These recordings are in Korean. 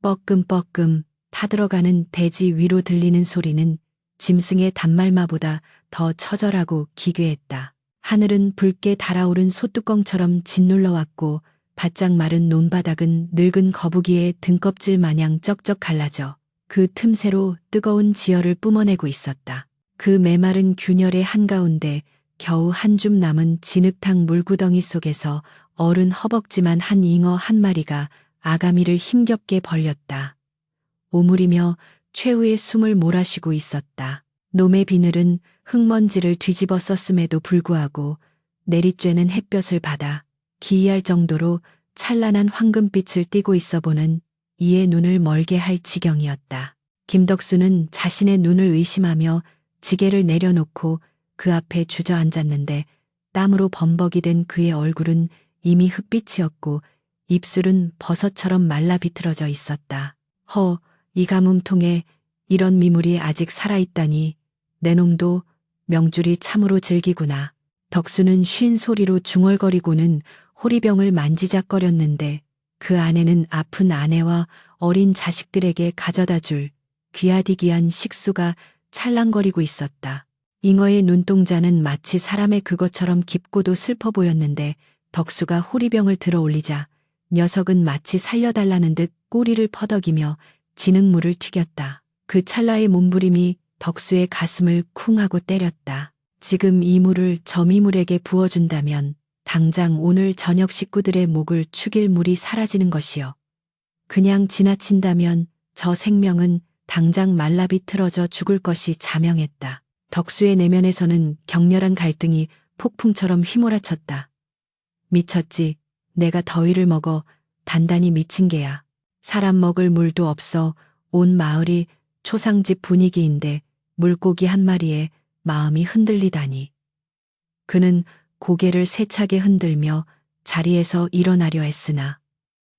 뻐끔뻐끔 타들어가는 대지 위로 들리는 소리는 짐승의 단말마보다 더 처절하고 기괴했다. 하늘은 붉게 달아오른 소뚜껑처럼 짓눌러 왔고 바짝 마른 논바닥은 늙은 거북이의 등껍질 마냥 쩍쩍 갈라져 그 틈새로 뜨거운 지열을 뿜어내고 있었다. 그 메마른 균열의 한가운데 겨우 한 줌 남은 진흙탕 물구덩이 속에서 어른 허벅지만 한 잉어 한 마리가 아가미를 힘겹게 벌렸다. 오므리며 최후의 숨을 몰아쉬고 있었다. 놈의 비늘은 흙먼지를 뒤집어 썼음에도 불구하고 내리쬐는 햇볕을 받아 기이할 정도로 찬란한 황금빛을 띠고 있어 보는 이의 눈을 멀게 할 지경이었다. 김덕수는 자신의 눈을 의심하며 지게를 내려놓고 그 앞에 주저앉았는데 땀으로 범벅이 된 그의 얼굴은 이미 흑빛이었고 입술은 버섯처럼 말라 비틀어져 있었다. 이 가뭄통에 이런 미물이 아직 살아있다니 내 놈도 명줄이 참으로 즐기구나. 덕수는 쉰 소리로 중얼거리고는 호리병을 만지작거렸는데 그 안에는 아픈 아내와 어린 자식들에게 가져다 줄 귀하디귀한 식수가 찰랑거리고 있었다. 잉어의 눈동자는 마치 사람의 그것처럼 깊고도 슬퍼 보였는데 덕수가 호리병을 들어 올리자 녀석은 마치 살려달라는 듯 꼬리를 퍼덕이며 진흙물을 튀겼다. 그 찰나의 몸부림이 덕수의 가슴을 쿵 하고 때렸다. 지금 이 물을 저 미물에게 부어준다면 당장 오늘 저녁 식구들의 목을 축일 물이 사라지는 것이요. 그냥 지나친다면 저 생명은 당장 말라 비틀어져 죽을 것이 자명했다. 덕수의 내면에서는 격렬한 갈등이 폭풍처럼 휘몰아쳤다. 미쳤지. 내가 더위를 먹어 단단히 미친 게야. 사람 먹을 물도 없어 온 마을이 초상집 분위기인데 물고기 한 마리에 마음이 흔들리다니. 그는 고개를 세차게 흔들며 자리에서 일어나려 했으나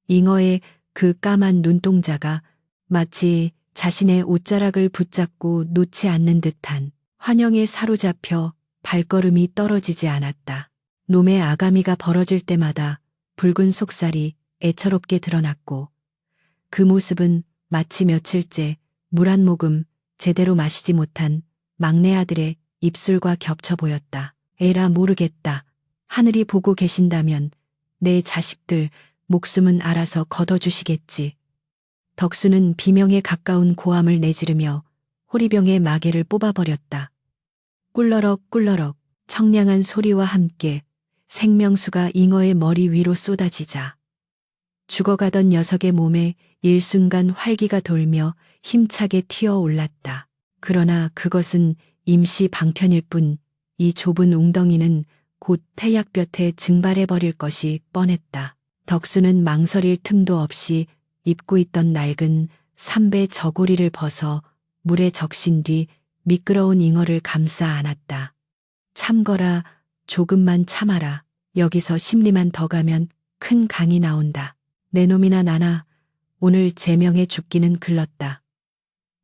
잉어의 그 까만 눈동자가 마치 자신의 옷자락을 붙잡고 놓지 않는 듯한 환영에 사로잡혀 발걸음이 떨어지지 않았다. 놈의 아가미가 벌어질 때마다 붉은 속살이 애처롭게 드러났고 그 모습은 마치 며칠째 물 한 모금 제대로 마시지 못한 막내 아들의 입술과 겹쳐 보였다. 에라 모르겠다. 하늘이 보고 계신다면 내 자식들 목숨은 알아서 걷어주시겠지. 덕수는 비명에 가까운 고함을 내지르며 호리병의 마개를 뽑아버렸다. 꿀러럭 꿀러럭 청량한 소리와 함께 생명수가 잉어의 머리 위로 쏟아지자 죽어가던 녀석의 몸에 일순간 활기가 돌며 힘차게 튀어올랐다. 그러나 그것은 임시 방편일 뿐 이 좁은 웅덩이는 곧 태약볕에 증발해버릴 것이 뻔했다. 덕수는 망설일 틈도 없이 입고 있던 낡은 삼배 저고리를 벗어 물에 적신 뒤 미끄러운 잉어를 감싸 안았다. 참거라, 조금만 참아라. 여기서 심리만 더 가면 큰 강이 나온다. 내 놈이나 나나 오늘 제명에 죽기는 글렀다.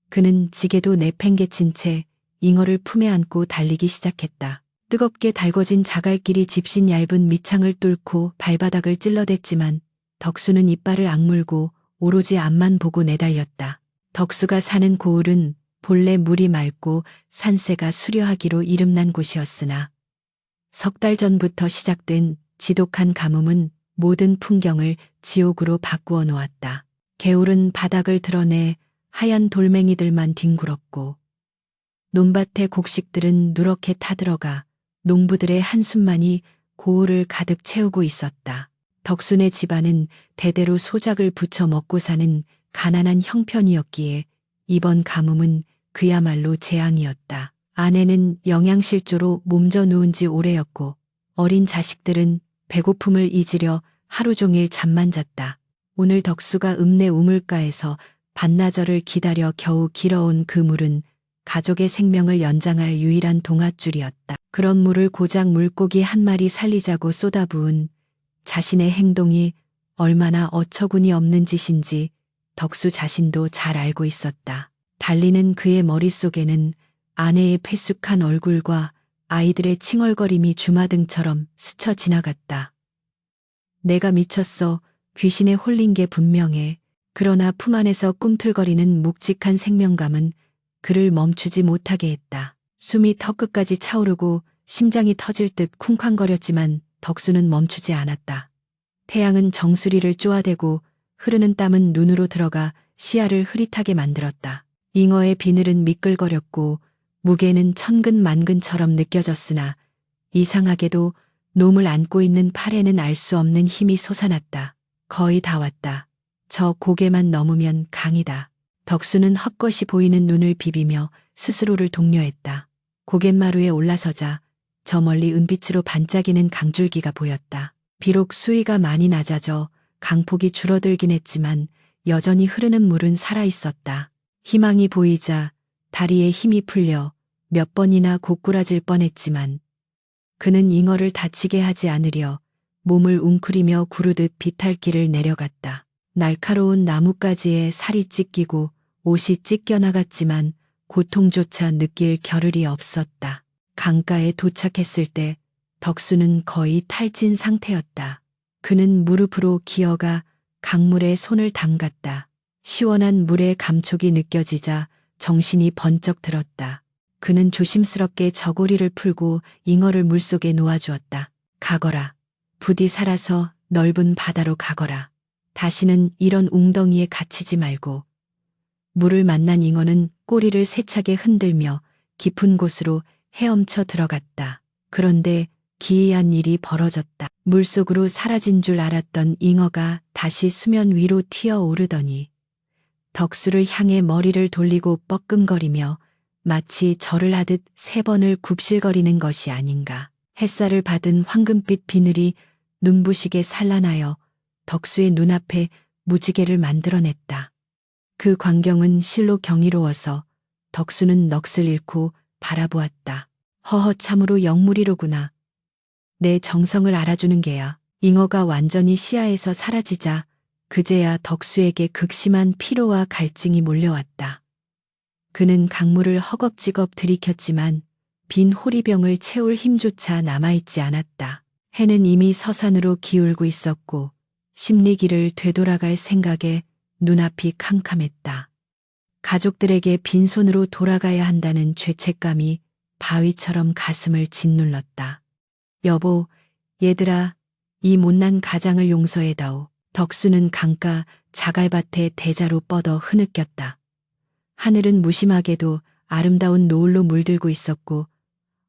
그는 지게도 내팽개친 채 잉어를 품에 안고 달리기 시작했다. 뜨겁게 달궈진 자갈길이 집신 얇은 밑창을 뚫고 발바닥을 찔러댔지만 덕수는 이빨을 악물고 오로지 앞만 보고 내달렸다. 덕수가 사는 고을은 본래 물이 맑고 산세가 수려하기로 이름난 곳이었으나 석 달 전부터 시작된 지독한 가뭄은 모든 풍경을 지옥으로 바꾸어 놓았다. 개울은 바닥을 드러내 하얀 돌멩이들만 뒹굴었고 논밭의 곡식들은 누렇게 타들어가 농부들의 한숨만이 고을을 가득 채우고 있었다. 덕순의 집안은 대대로 소작을 부쳐 먹고 사는 가난한 형편이었기에 이번 가뭄은 그야말로 재앙이었다. 아내는 영양실조로 몸져 누운 지 오래였고 어린 자식들은 배고픔을 잊으려 하루 종일 잠만 잤다. 오늘 덕수가 읍내 우물가에서 반나절을 기다려 겨우 길어온 그 물은 가족의 생명을 연장할 유일한 동아줄이었다. 그런 물을 고작 물고기 한 마리 살리자고 쏟아부은 자신의 행동이 얼마나 어처구니 없는 짓인지 덕수 자신도 잘 알고 있었다. 달리는 그의 머릿속에는 아내의 패숙한 얼굴과 아이들의 칭얼거림이 주마등처럼 스쳐 지나갔다. 내가 미쳤어. 귀신에 홀린 게 분명해. 그러나 품 안에서 꿈틀거리는 묵직한 생명감은 그를 멈추지 못하게 했다. 숨이 턱끝까지 차오르고 심장이 터질 듯 쿵쾅거렸지만 덕수는 멈추지 않았다. 태양은 정수리를 쪼아대고 흐르는 땀은 눈으로 들어가 시야를 흐릿하게 만들었다. 잉어의 비늘은 미끌거렸고 무게는 천근만근처럼 느껴졌으나 이상하게도 놈을 안고 있는 팔에는 알 수 없는 힘이 솟아났다. 거의 다 왔다. 저 고개만 넘으면 강이다. 덕수는 헛것이 보이는 눈을 비비며 스스로를 독려했다. 고갯마루에 올라서자 저 멀리 은빛으로 반짝이는 강줄기가 보였다. 비록 수위가 많이 낮아져 강폭이 줄어들긴 했지만 여전히 흐르는 물은 살아있었다. 희망이 보이자 다리에 힘이 풀려 몇 번이나 고꾸라질 뻔했지만 그는 잉어를 다치게 하지 않으려 몸을 웅크리며 구르듯 비탈길을 내려갔다. 날카로운 나뭇가지에 살이 찢기고 옷이 찢겨나갔지만 고통조차 느낄 겨를이 없었다. 강가에 도착했을 때 덕수는 거의 탈진 상태였다. 그는 무릎으로 기어가 강물에 손을 담갔다. 시원한 물의 감촉이 느껴지자 정신이 번쩍 들었다. 그는 조심스럽게 저고리를 풀고 잉어를 물속에 놓아주었다. 가거라. 부디 살아서 넓은 바다로 가거라. 다시는 이런 웅덩이에 갇히지 말고. 물을 만난 잉어는 꼬리를 세차게 흔들며 깊은 곳으로 헤엄쳐 들어갔다. 그런데 기이한 일이 벌어졌다. 물속으로 사라진 줄 알았던 잉어가 다시 수면 위로 튀어오르더니 덕수를 향해 머리를 돌리고 뻐끔거리며 마치 절을 하듯 3번을 굽실거리는 것이 아닌가. 햇살을 받은 황금빛 비늘이 눈부시게 산란하여 덕수의 눈앞에 무지개를 만들어냈다. 그 광경은 실로 경이로워서 덕수는 넋을 잃고 바라보았다. 허허, 참으로 영물이로구나. 내 정성을 알아주는 게야. 잉어가 완전히 시야에서 사라지자 그제야 덕수에게 극심한 피로와 갈증이 몰려왔다. 그는 강물을 허겁지겁 들이켰지만 빈 호리병을 채울 힘조차 남아있지 않았다. 해는 이미 서산으로 기울고 있었고 십리길을 되돌아갈 생각에 눈앞이 캄캄했다. 가족들에게 빈손으로 돌아가야 한다는 죄책감이 바위처럼 가슴을 짓눌렀다. 여보, 얘들아, 이 못난 가장을 용서해다오. 덕수는 강가 자갈밭에 대자로 뻗어 흐느꼈다. 하늘은 무심하게도 아름다운 노을로 물들고 있었고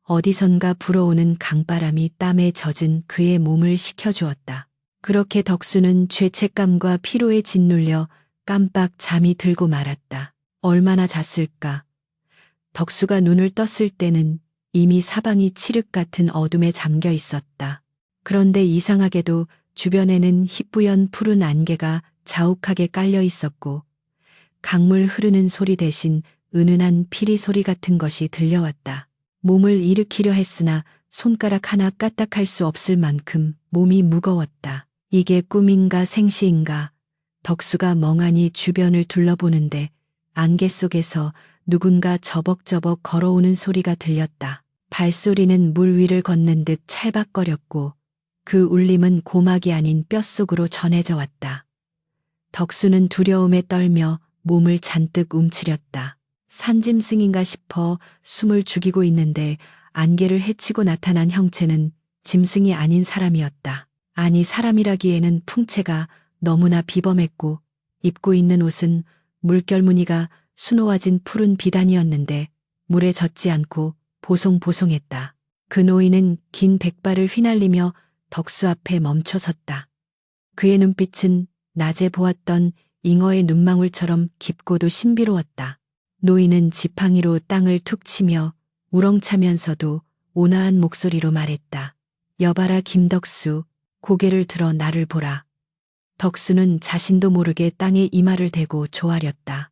어디선가 불어오는 강바람이 땀에 젖은 그의 몸을 식혀주었다. 그렇게 덕수는 죄책감과 피로에 짓눌려 깜빡 잠이 들고 말았다. 얼마나 잤을까. 덕수가 눈을 떴을 때는 이미 사방이 칠흑 같은 어둠에 잠겨 있었다. 그런데 이상하게도 주변에는 희뿌연 푸른 안개가 자욱하게 깔려 있었고 강물 흐르는 소리 대신 은은한 피리 소리 같은 것이 들려왔다. 몸을 일으키려 했으나 손가락 하나 까딱할 수 없을 만큼 몸이 무거웠다. 이게 꿈인가 생시인가. 덕수가 멍하니 주변을 둘러보는데 안개 속에서 누군가 저벅저벅 걸어오는 소리가 들렸다. 발소리는 물 위를 걷는 듯 찰박거렸고 그 울림은 고막이 아닌 뼛속으로 전해져 왔다. 덕수는 두려움에 떨며 몸을 잔뜩 움츠렸다. 산짐승인가 싶어 숨을 죽이고 있는데 안개를 헤치고 나타난 형체는 짐승이 아닌 사람이었다. 아니, 사람이라기에는 풍채가 너무나 비범했고 입고 있는 옷은 물결무늬가 수놓아진 푸른 비단이었는데 물에 젖지 않고 보송보송했다. 그 노인은 긴 백발을 휘날리며 덕수 앞에 멈춰섰다. 그의 눈빛은 낮에 보았던 잉어의 눈망울처럼 깊고도 신비로웠다. 노인은 지팡이로 땅을 툭 치며 우렁차면서도 온화한 목소리로 말했다. 여봐라 김덕수, 고개를 들어 나를 보라. 덕수는 자신도 모르게 땅에 이마를 대고 조아렸다.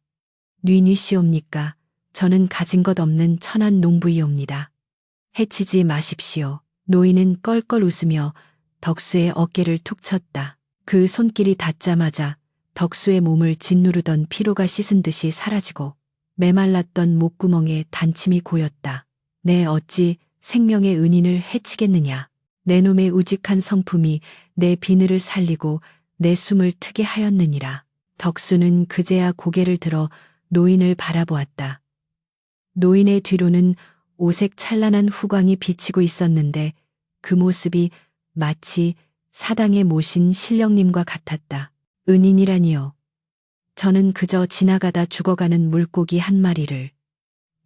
뉘뉘시옵니까? 저는 가진 것 없는 천한 농부이옵니다. 해치지 마십시오. 노인은 껄껄 웃으며 덕수의 어깨를 툭 쳤다. 그 손길이 닿자마자 덕수의 몸을 짓누르던 피로가 씻은 듯이 사라지고 메말랐던 목구멍에 단침이 고였다. 내 어찌 생명의 은인을 해치겠느냐. 내 놈의 우직한 성품이 내 비늘을 살리고 내 숨을 트게 하였느니라. 덕수는 그제야 고개를 들어 노인을 바라보았다. 노인의 뒤로는 오색 찬란한 후광이 비치고 있었는데 그 모습이 마치 사당에 모신 신령님과 같았다. 은인이라니요. 저는 그저 지나가다 죽어가는 물고기 한 마리를.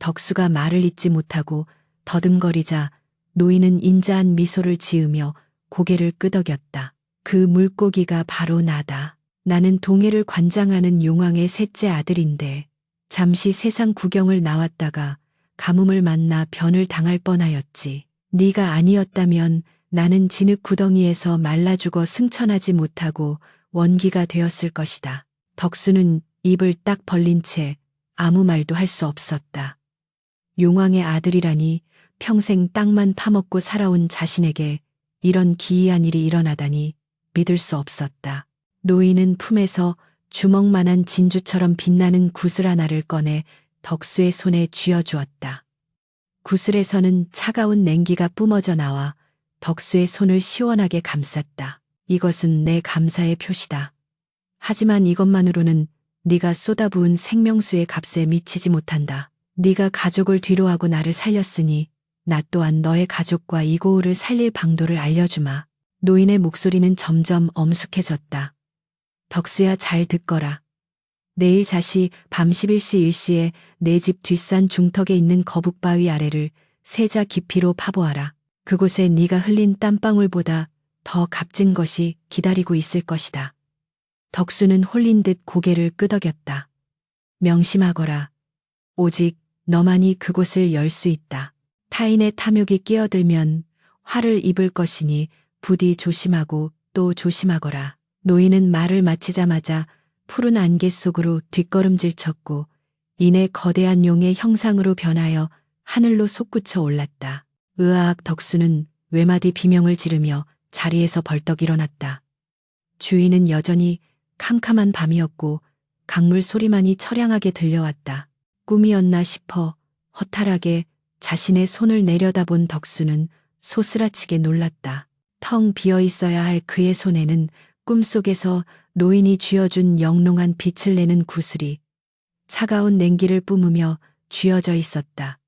덕수가 말을 잇지 못하고 더듬거리자 노인은 인자한 미소를 지으며 고개를 끄덕였다. 그 물고기가 바로 나다. 나는 동해를 관장하는 용왕의 셋째 아들인데 잠시 세상 구경을 나왔다가 가뭄을 만나 변을 당할 뻔하였지. 네가 아니었다면 나는 진흙 구덩이에서 말라 죽어 승천하지 못하고 원기가 되었을 것이다. 덕수는 입을 딱 벌린 채 아무 말도 할 수 없었다. 용왕의 아들이라니 평생 땅만 파먹고 살아온 자신에게 이런 기이한 일이 일어나다니 믿을 수 없었다. 노인은 품에서 주먹만한 진주처럼 빛나는 구슬 하나를 꺼내 덕수의 손에 쥐어주었다. 구슬에서는 차가운 냉기가 뿜어져 나와 덕수의 손을 시원하게 감쌌다. 이것은 내 감사의 표시다. 하지만 이것만으로는 네가 쏟아부은 생명수의 값에 미치지 못한다. 네가 가족을 뒤로하고 나를 살렸으니 나 또한 너의 가족과 이고을을 살릴 방도를 알려주마. 노인의 목소리는 점점 엄숙해졌다. 덕수야, 잘 듣거라. 내일 자시 밤 11시 1시에 내 집 뒷산 중턱에 있는 거북바위 아래를 세자 깊이로 파보아라. 그곳에 네가 흘린 땀방울보다 더 값진 것이 기다리고 있을 것이다. 덕수는 홀린 듯 고개를 끄덕였다. 명심하거라. 오직 너만이 그곳을 열 수 있다. 타인의 탐욕이 끼어들면 화를 입을 것이니 부디 조심하고 또 조심하거라. 노인은 말을 마치자마자 푸른 안개 속으로 뒷걸음질 쳤고 이내 거대한 용의 형상으로 변하여 하늘로 솟구쳐 올랐다. 으악. 덕수는 외마디 비명을 지르며 자리에서 벌떡 일어났다. 주위는 여전히 캄캄한 밤이었고 강물 소리만이 처량하게 들려왔다. 꿈이었나 싶어 허탈하게 자신의 손을 내려다본 덕수는 소스라치게 놀랐다. 텅 비어 있어야 할 그의 손에는 꿈속에서 노인이 쥐어준 영롱한 빛을 내는 구슬이 차가운 냉기를 뿜으며 쥐어져 있었다.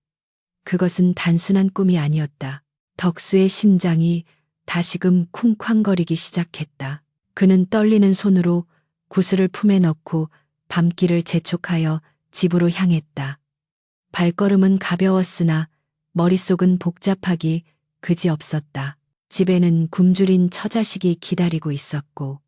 그것은 단순한 꿈이 아니었다. 덕수의 심장이 다시금 쿵쾅거리기 시작했다. 그는 떨리는 손으로 구슬을 품에 넣고 밤길을 재촉하여 집으로 향했다. 발걸음은 가벼웠으나 머릿속은 복잡하기 그지없었다. 집에는 굶주린 처자식이 기다리고 있었고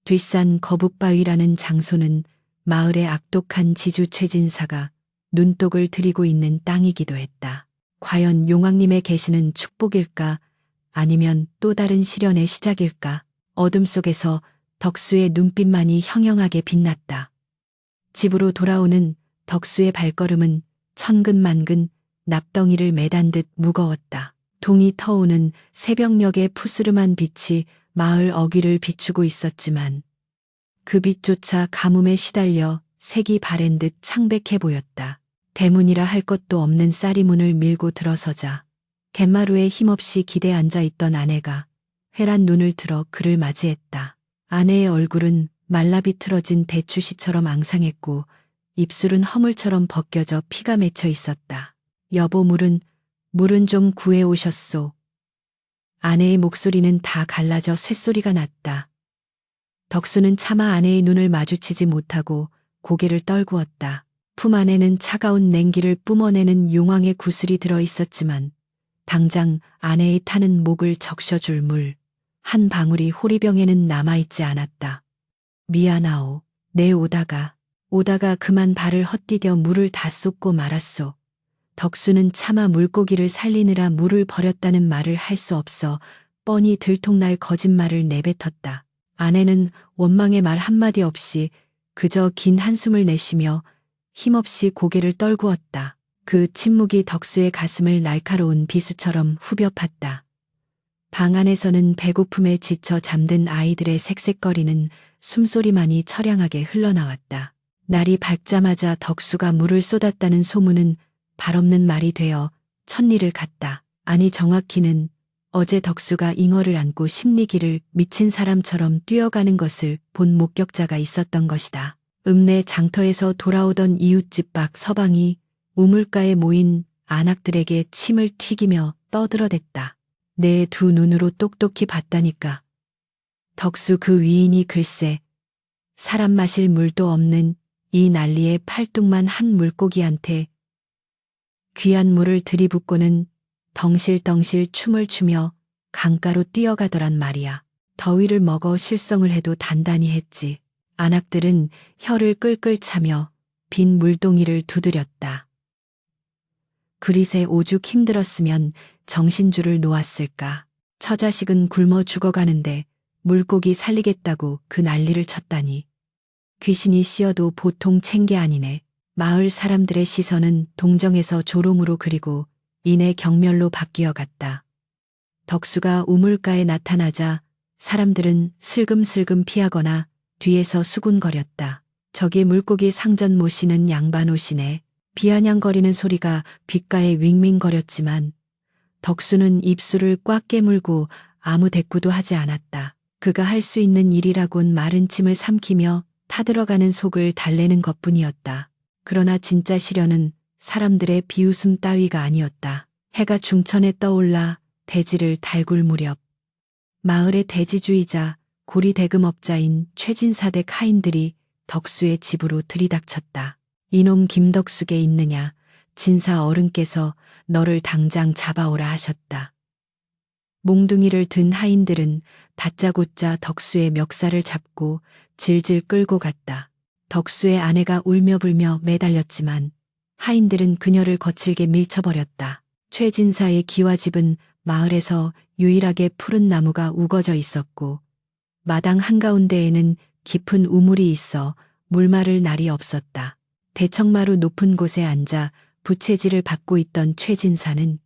뒷산 거북바위라는 장소는 마을의 악독한 지주 최진사가 눈독을 들이고 있는 땅이기도 했다. 과연 용왕님의 계시는 축복일까 아니면 또 다른 시련의 시작일까? 어둠 속에서 덕수의 눈빛만이 형형하게 빛났다. 집으로 돌아오는 덕수의 발걸음은 천근만근 납덩이를 매단 듯 무거웠다. 동이 터오는 새벽녘의 푸스름한 빛이 마을 어귀를 비추고 있었지만 그 빛조차 가뭄에 시달려 색이 바랜 듯 창백해 보였다. 대문이라 할 것도 없는 쌀이 문을 밀고 들어서자 갯마루에 힘없이 기대 앉아 있던 아내가 회란 눈을 들어 그를 맞이했다. 아내의 얼굴은 말라 비틀어진 대추씨처럼 앙상했고 입술은 허물처럼 벗겨져 피가 맺혀 있었다. 여보, 물은 좀 구해 오셨소. 아내의 목소리는 다 갈라져 쇳소리가 났다. 덕수는 차마 아내의 눈을 마주치지 못하고 고개를 떨구었다. 품 안에는 차가운 냉기를 뿜어내는 용왕의 구슬이 들어 있었지만 당장 아내의 타는 목을 적셔줄 물 한 방울이 호리병에는 남아있지 않았다. 미안하오. 내 오다가 그만 발을 헛디뎌 물을 다 쏟고 말았소. 덕수는 차마 물고기를 살리느라 물을 버렸다는 말을 할 수 없어 뻔히 들통날 거짓말을 내뱉었다. 아내는 원망의 말 한마디 없이 그저 긴 한숨을 내쉬며 힘없이 고개를 떨구었다. 그 침묵이 덕수의 가슴을 날카로운 비수처럼 후벼 팠다. 방 안에서는 배고픔에 지쳐 잠든 아이들의 색색거리는 숨소리만이 처량하게 흘러나왔다. 날이 밝자마자 덕수가 물을 쏟았다는 소문은 발없는 말이 되어 천리를 갔다. 아니, 정확히는 어제 덕수가 잉어를 안고 십리길을 미친 사람처럼 뛰어가는 것을 본 목격자가 있었던 것이다. 읍내 장터에서 돌아오던 이웃집 박 서방이 우물가에 모인 안악들에게 침을 튀기며 떠들어댔다. 내 두 눈으로 똑똑히 봤다니까. 덕수 그 위인이 글쎄 사람 마실 물도 없는 이 난리에 팔뚝만 한 물고기한테 귀한 물을 들이붓고는 덩실덩실 춤을 추며 강가로 뛰어가더란 말이야. 더위를 먹어 실성을 해도 단단히 했지. 안악들은 혀를 끌끌 차며 빈 물동이를 두드렸다. 그릿에 오죽 힘들었으면 정신줄을 놓았을까. 처자식은 굶어 죽어가는데 물고기 살리겠다고 그 난리를 쳤다니. 귀신이 씌어도 보통 챈 게 아니네. 마을 사람들의 시선은 동정에서 조롱으로 그리고 이내 경멸로 바뀌어 갔다. 덕수가 우물가에 나타나자 사람들은 슬금슬금 피하거나 뒤에서 수군거렸다. 저기 물고기 상전 모시는 양반 오시네. 비아냥거리는 소리가 귓가에 윙윙거렸지만 덕수는 입술을 꽉 깨물고 아무 대꾸도 하지 않았다. 그가 할 수 있는 일이라곤 마른 침을 삼키며 타들어가는 속을 달래는 것뿐이었다. 그러나 진짜 시련은 사람들의 비웃음 따위가 아니었다. 해가 중천에 떠올라 대지를 달굴 무렵 마을의 대지주의자 고리대금업자인 최진사댁 하인들이 덕수의 집으로 들이닥쳤다. 이놈 김덕수게 있느냐. 진사 어른께서 너를 당장 잡아오라 하셨다. 몽둥이를 든 하인들은 다짜고짜 덕수의 멱살을 잡고 질질 끌고 갔다. 덕수의 아내가 울며불며 매달렸지만 하인들은 그녀를 거칠게 밀쳐버렸다. 최진사의 기와집은 마을에서 유일하게 푸른 나무가 우거져 있었고 마당 한가운데에는 깊은 우물이 있어 물 마를 날이 없었다. 대청마루 높은 곳에 앉아 부채질을 받고 있던 최진사는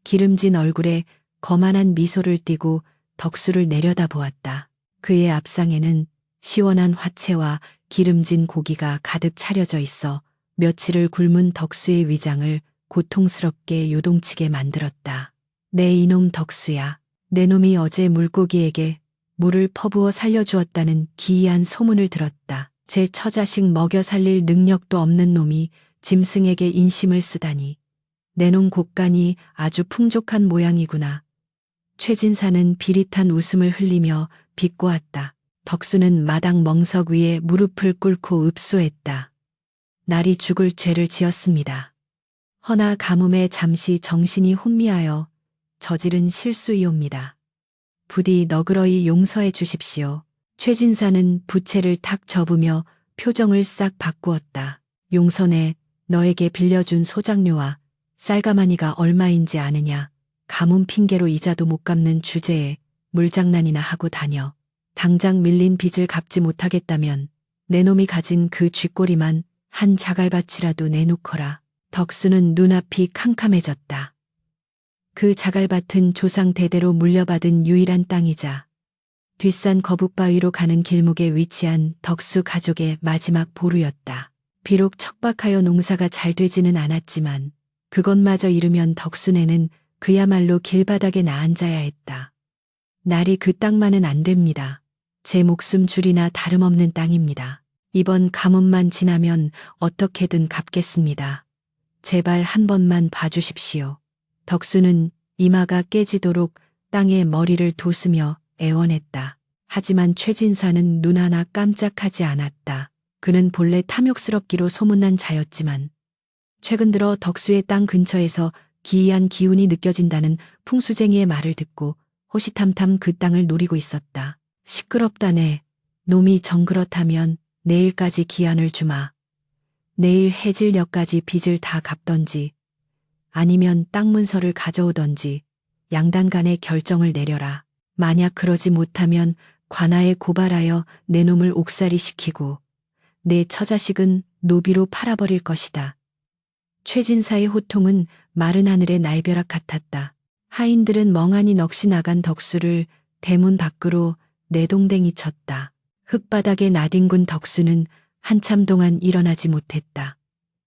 기름진 얼굴에 거만한 미소를 띠고 덕수를 내려다보았다. 그의 앞상에는 시원한 화채와 기름진 고기가 가득 차려져 있어 며칠을 굶은 덕수의 위장을 고통스럽게 요동치게 만들었다. 내 이놈 덕수야. 내 놈이 어제 물고기에게 물을 퍼부어 살려주었다는 기이한 소문을 들었다. 제 처자식 먹여 살릴 능력도 없는 놈이 짐승에게 인심을 쓰다니. 내 놈 곡간이 아주 풍족한 모양이구나. 최진사는 비릿한 웃음을 흘리며 비꼬았다. 덕수는 마당 멍석 위에 무릎을 꿇고 읍소했다. 날이 죽을 죄를 지었습니다. 허나 가뭄에 잠시 정신이 혼미하여 저지른 실수이옵니다. 부디 너그러이 용서해 주십시오. 최진사는 부채를 탁 접으며 표정을 싹 바꾸었다. 용선에 너에게 빌려준 소장료와 쌀가마니가 얼마인지 아느냐. 가뭄 핑계로 이자도 못 갚는 주제에 물장난이나 하고 다녀. 당장 밀린 빚을 갚지 못하겠다면 내 놈이 가진 그 쥐꼬리만 한 자갈밭이라도 내놓거라. 덕수는 눈앞이 캄캄해졌다. 그 자갈밭은 조상 대대로 물려받은 유일한 땅이자 뒷산 거북바위로 가는 길목에 위치한 덕수 가족의 마지막 보루였다. 비록 척박하여 농사가 잘 되지는 않았지만 그것마저 잃으면 덕수네는 그야말로 길바닥에 나앉아야 했다. 날이 그 땅만은 안 됩니다. 제 목숨 줄이나 다름없는 땅입니다. 이번 가뭄만 지나면 어떻게든 갚겠습니다. 제발 한 번만 봐주십시오. 덕수는 이마가 깨지도록 땅에 머리를 도스며 애원했다. 하지만 최진사는 눈 하나 깜짝하지 않았다. 그는 본래 탐욕스럽기로 소문난 자였지만 최근 들어 덕수의 땅 근처에서 기이한 기운이 느껴진다는 풍수쟁이의 말을 듣고 호시탐탐 그 땅을 노리고 있었다. 시끄럽다네. 놈이 정 그렇다면 내일까지 기한을 주마. 내일 해질녘까지 빚을 다 갚던지 아니면 땅 문서를 가져오던지 양단 간의 결정을 내려라. 만약 그러지 못하면 관아에 고발하여 내 놈을 옥살이 시키고 내 처자식은 노비로 팔아버릴 것이다. 최진사의 호통은 마른 하늘의 날벼락 같았다. 하인들은 멍하니 넋이 나간 덕수를 대문 밖으로 내동댕이 쳤다. 흙바닥에 나뒹군 덕수는 한참 동안 일어나지 못했다.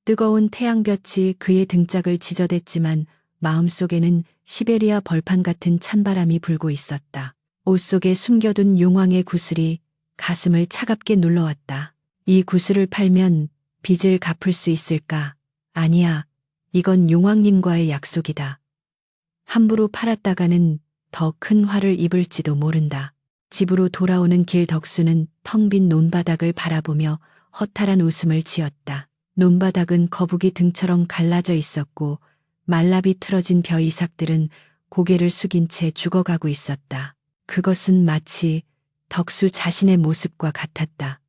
뜨거운 태양볕이 그의 등짝을 지저댔지만 마음속에는 시베리아 벌판 같은 찬바람이 불고 있었다. 옷 속에 숨겨둔 용왕의 구슬이 가슴을 차갑게 눌러왔다. 이 구슬을 팔면 빚을 갚을 수 있을까? 아니야. 이건 용왕님과의 약속이다. 함부로 팔았다가는 더 큰 화를 입을지도 모른다. 집으로 돌아오는 길 덕수는 텅 빈 논바닥을 바라보며 허탈한 웃음을 지었다. 논바닥은 거북이 등처럼 갈라져 있었고 말라비 틀어진 벼 이삭들은 고개를 숙인 채 죽어가고 있었다. 그것은 마치 덕수 자신의 모습과 같았다.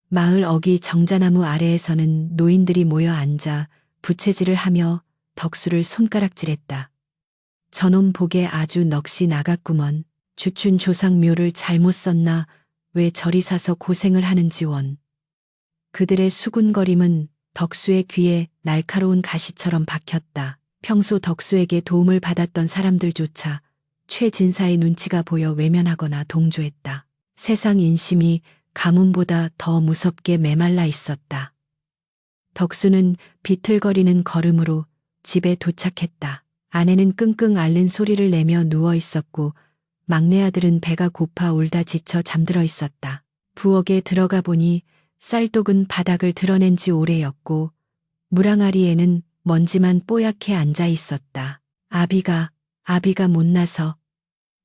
마을 어귀 정자나무 아래에서는 노인들이 모여 앉아 부채질을 하며 덕수를 손가락질했다. 저놈 보게 아주 넋이 나갔구먼. 주춘 조상묘를 잘못 썼나 왜 저리 사서 고생을 하는지 원. 그들의 수군거림은 덕수의 귀에 날카로운 가시처럼 박혔다. 평소 덕수에게 도움을 받았던 사람들조차 최진사의 눈치가 보여 외면하거나 동조했다. 세상 인심이 가뭄보다 더 무섭게 메말라 있었다. 덕수는 비틀거리는 걸음으로 집에 도착했다. 아내는 끙끙 앓는 소리를 내며 누워 있었고 막내 아들은 배가 고파 울다 지쳐 잠들어 있었다. 부엌에 들어가 보니 쌀독은 바닥을 드러낸 지 오래였고 무랑아리에는 먼지만 뽀얗게 앉아 있었다. 아비가 못나서.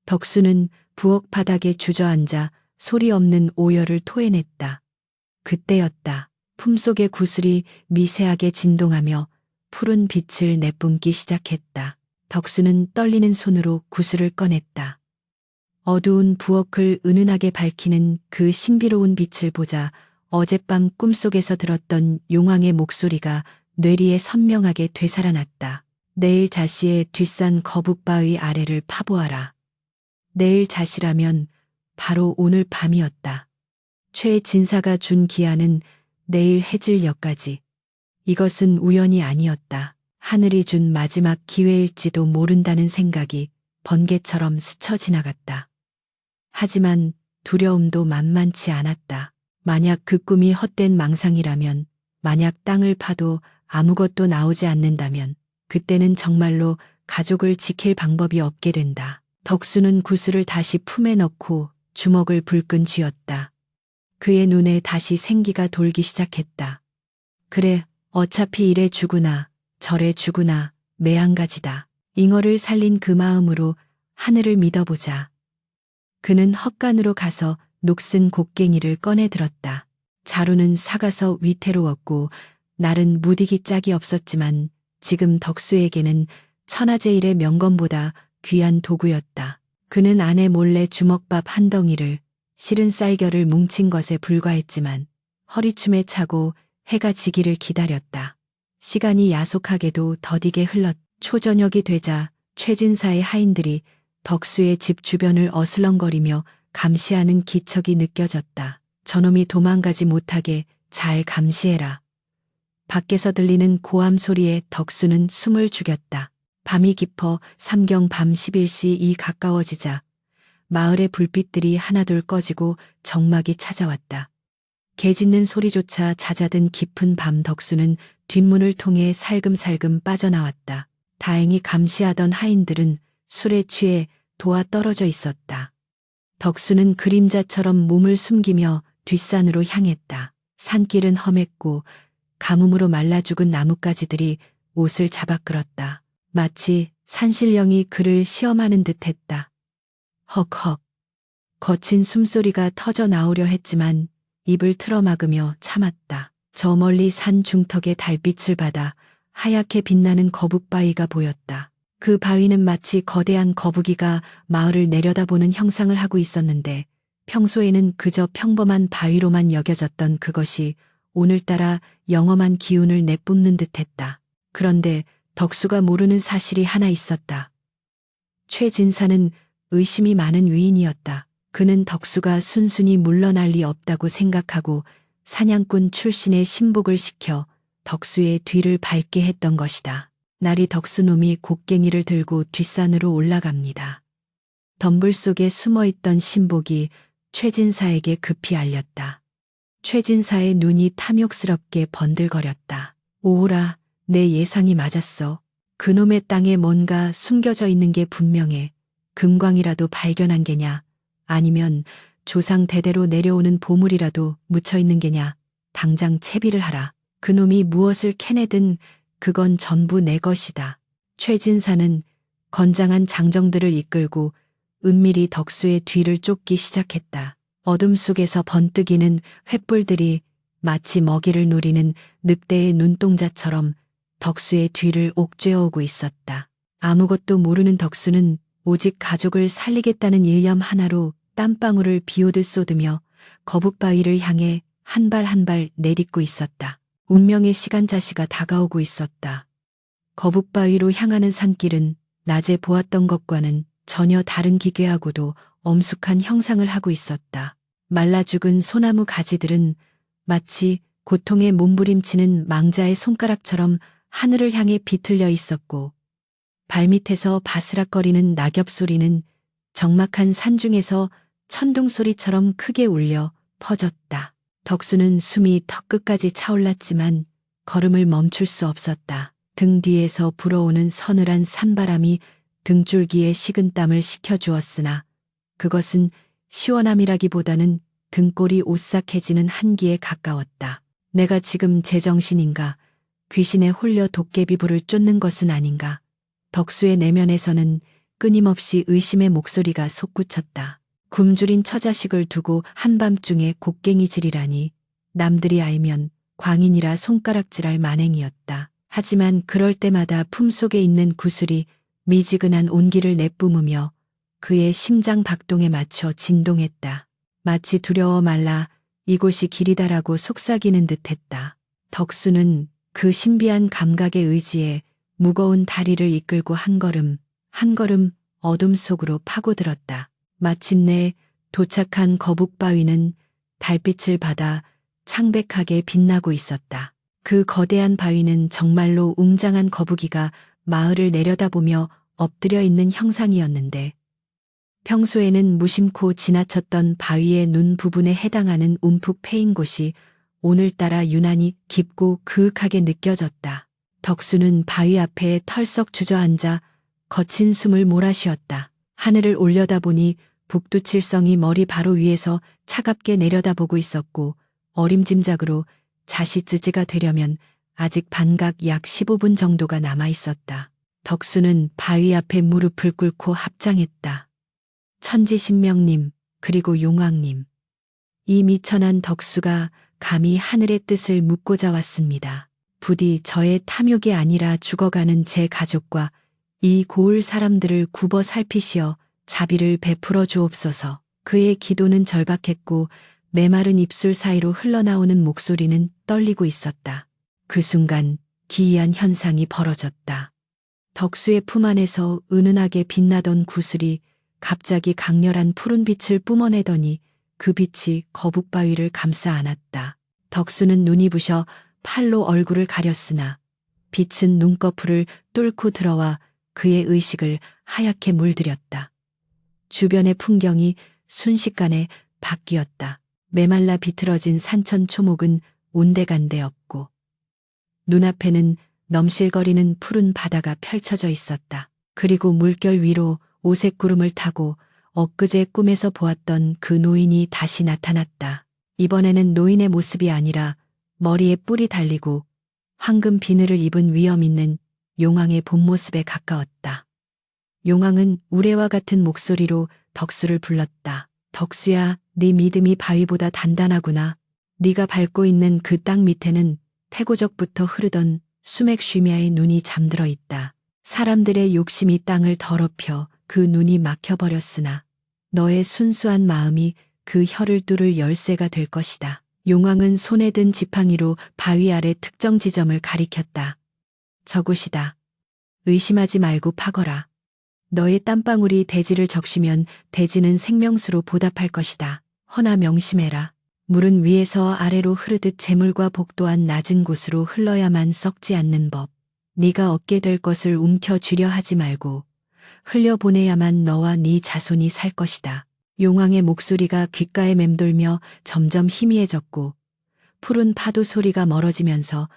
덕수는 부엌 바닥에 주저앉아 소리 없는 오열을 토해냈다. 그때였다. 품속의 구슬이 미세하게 진동하며 푸른 빛을 내뿜기 시작했다. 덕수는 떨리는 손으로 구슬을 꺼냈다. 어두운 부엌을 은은하게 밝히는 그 신비로운 빛을 보자 어젯밤 꿈속에서 들었던 용왕의 목소리가 뇌리에 선명하게 되살아났다. 내일 자시의 뒷산 거북바위 아래를 파보아라. 내일 자시라면 바로 오늘 밤이었다. 최진사가 준 기한은 내일 해질녘까지. 이것은 우연이 아니었다. 하늘이 준 마지막 기회일지도 모른다는 생각이 번개처럼 스쳐 지나갔다. 하지만 두려움도 만만치 않았다. 만약 그 꿈이 헛된 망상이라면, 만약 땅을 파도 아무것도 나오지 않는다면, 그때는 정말로 가족을 지킬 방법이 없게 된다. 덕수는 구슬을 다시 품에 넣고 주먹을 불끈 쥐었다. 그의 눈에 다시 생기가 돌기 시작했다. 그래, 어차피 이래 죽으나 저래 죽으나 매한가지다. 잉어를 살린 그 마음으로 하늘을 믿어보자. 그는 헛간으로 가서 녹슨 곡괭이를 꺼내 들었다. 자루는 사가서 위태로웠고 날은 무디기 짝이 없었지만 지금 덕수에게는 천하제일의 명검보다 귀한 도구였다. 그는 아내 몰래 주먹밥 한 덩이를 실은 쌀겨를 뭉친 것에 불과했지만 허리춤에 차고 해가 지기를 기다렸다. 시간이 야속하게도 더디게 흘렀. 초저녁이 되자 최진사의 하인들이 덕수의 집 주변을 어슬렁거리며 감시하는 기척이 느껴졌다. 저놈이 도망가지 못하게 잘 감시해라. 밖에서 들리는 고함 소리에 덕수는 숨을 죽였다. 밤이 깊어 삼경 밤 11시 이 가까워지자 마을의 불빛들이 하나둘 꺼지고 정막이 찾아왔다. 개 짖는 소리조차 잦아든 깊은 밤 덕수는 뒷문을 통해 살금살금 빠져나왔다. 다행히 감시하던 하인들은 술에 취해 도아 떨어져 있었다. 덕수는 그림자처럼 몸을 숨기며 뒷산으로 향했다. 산길은 험했고 가뭄으로 말라 죽은 나뭇가지들이 옷을 잡아끌었다. 마치 산신령이 그를 시험하는 듯했다. 헉헉. 거친 숨소리가 터져 나오려 했지만 입을 틀어막으며 참았다. 저 멀리 산 중턱에 달빛을 받아 하얗게 빛나는 거북바위가 보였다. 그 바위는 마치 거대한 거북이가 마을을 내려다보는 형상을 하고 있었는데 평소에는 그저 평범한 바위로만 여겨졌던 그것이 오늘따라 영험한 기운을 내뿜는 듯했다. 그런데 덕수가 모르는 사실이 하나 있었다. 최진사는 의심이 많은 위인이었다. 그는 덕수가 순순히 물러날 리 없다고 생각하고 사냥꾼 출신의 신복을 시켜 덕수의 뒤를 밟게 했던 것이다. 날이 덕수놈이 곡괭이를 들고 뒷산으로 올라갑니다. 덤불 속에 숨어있던 신복이 최진사에게 급히 알렸다. 최진사의 눈이 탐욕스럽게 번들거렸다. 오호라, 내 예상이 맞았어. 그놈의 땅에 뭔가 숨겨져 있는 게 분명해. 금광이라도 발견한 게냐? 아니면 조상 대대로 내려오는 보물이라도 묻혀 있는 게냐? 당장 채비를 하라. 그놈이 무엇을 캐내든 그건 전부 내 것이다. 최진사는 건장한 장정들을 이끌고 은밀히 덕수의 뒤를 쫓기 시작했다. 어둠 속에서 번뜩이는 횃불들이 마치 먹이를 노리는 늑대의 눈동자처럼 덕수의 뒤를 옥죄어오고 있었다. 아무것도 모르는 덕수는 오직 가족을 살리겠다는 일념 하나로 땀방울을 비오듯 쏟으며 거북바위를 향해 한 발 한 발 내딛고 있었다. 운명의 시간자시가 다가오고 있었다. 거북바위로 향하는 산길은 낮에 보았던 것과는 전혀 다른 기괴하고도 엄숙한 형상을 하고 있었다. 말라 죽은 소나무 가지들은 마치 고통에 몸부림치는 망자의 손가락처럼 하늘을 향해 비틀려 있었고, 발밑에서 바스락거리는 낙엽 소리는 적막한 산중에서 천둥 소리처럼 크게 울려 퍼졌다. 덕수는 숨이 턱끝까지 차올랐지만 걸음을 멈출 수 없었다. 등 뒤에서 불어오는 서늘한 산바람이 등줄기에 식은땀을 식혀주었으나 그것은 시원함이라기보다는 등골이 오싹해지는 한기에 가까웠다. 내가 지금 제정신인가? 귀신에 홀려 도깨비불을 쫓는 것은 아닌가? 덕수의 내면에서는 끊임없이 의심의 목소리가 솟구쳤다. 굶주린 처자식을 두고 한밤중에 곡괭이질이라니 남들이 알면 광인이라 손가락질할 만행이었다. 하지만 그럴 때마다 품속에 있는 구슬이 미지근한 온기를 내뿜으며 그의 심장 박동에 맞춰 진동했다. 마치 두려워 말라 이곳이 길이다라고 속삭이는 듯했다. 덕수는 그 신비한 감각에 의지해 무거운 다리를 이끌고 한 걸음 한 걸음 어둠 속으로 파고들었다. 마침내 도착한 거북바위는 달빛을 받아 창백하게 빛나고 있었다. 그 거대한 바위는 정말로 웅장한 거북이가 마을을 내려다보며 엎드려 있는 형상이었는데, 평소에는 무심코 지나쳤던 바위의 눈 부분에 해당하는 움푹 패인 곳이 오늘따라 유난히 깊고 그윽하게 느껴졌다. 덕수는 바위 앞에 털썩 주저앉아 거친 숨을 몰아쉬었다. 하늘을 올려다보니 북두칠성이 머리 바로 위에서 차갑게 내려다보고 있었고, 어림짐작으로 자시쯔지가 되려면 아직 반각 약 15분 정도가 남아 있었다. 덕수는 바위 앞에 무릎을 꿇고 합장했다. 천지신명님, 그리고 용왕님. 이 미천한 덕수가 감히 하늘의 뜻을 묻고자 왔습니다. 부디 저의 탐욕이 아니라 죽어가는 제 가족과 이 고을 사람들을 굽어 살피시어 자비를 베풀어 주옵소서. 그의 기도는 절박했고 메마른 입술 사이로 흘러나오는 목소리는 떨리고 있었다. 그 순간 기이한 현상이 벌어졌다. 덕수의 품 안에서 은은하게 빛나던 구슬이 갑자기 강렬한 푸른 빛을 뿜어내더니 그 빛이 거북바위를 감싸 안았다. 덕수는 눈이 부셔 팔로 얼굴을 가렸으나 빛은 눈꺼풀을 뚫고 들어와 그의 의식을 하얗게 물들였다. 주변의 풍경이 순식간에 바뀌었다. 메말라 비틀어진 산천 초목은 온데간데 없고 눈앞에는 넘실거리는 푸른 바다가 펼쳐져 있었다. 그리고 물결 위로 오색 구름을 타고 엊그제 꿈에서 보았던 그 노인이 다시 나타났다. 이번에는 노인의 모습이 아니라 머리에 뿔이 달리고 황금 비늘을 입은 위엄 있는 용왕의 본 모습에 가까웠다. 용왕은 우레와 같은 목소리로 덕수를 불렀다. 덕수야, 네 믿음이 바위보다 단단하구나. 네가 밟고 있는 그 땅 밑에는 태고적부터 흐르던 수맥 쉬미아의 눈이 잠들어 있다. 사람들의 욕심이 땅을 더럽혀 그 눈이 막혀버렸으나 너의 순수한 마음이 그 혀를 뚫을 열쇠가 될 것이다. 용왕은 손에 든 지팡이로 바위 아래 특정 지점을 가리켰다. 저곳이다. 의심하지 말고 파거라. 너의 땀방울이 대지를 적시면 대지는 생명수로 보답할 것이다. 허나 명심해라. 물은 위에서 아래로 흐르듯 재물과 복도한 낮은 곳으로 흘러야만 썩지 않는 법. 네가 얻게 될 것을 움켜쥐려 하지 말고 흘려보내야만 너와 네 자손이 살 것이다. 용왕의 목소리가 귓가에 맴돌며 점점 희미해졌고 푸른 파도 소리가 멀어지면서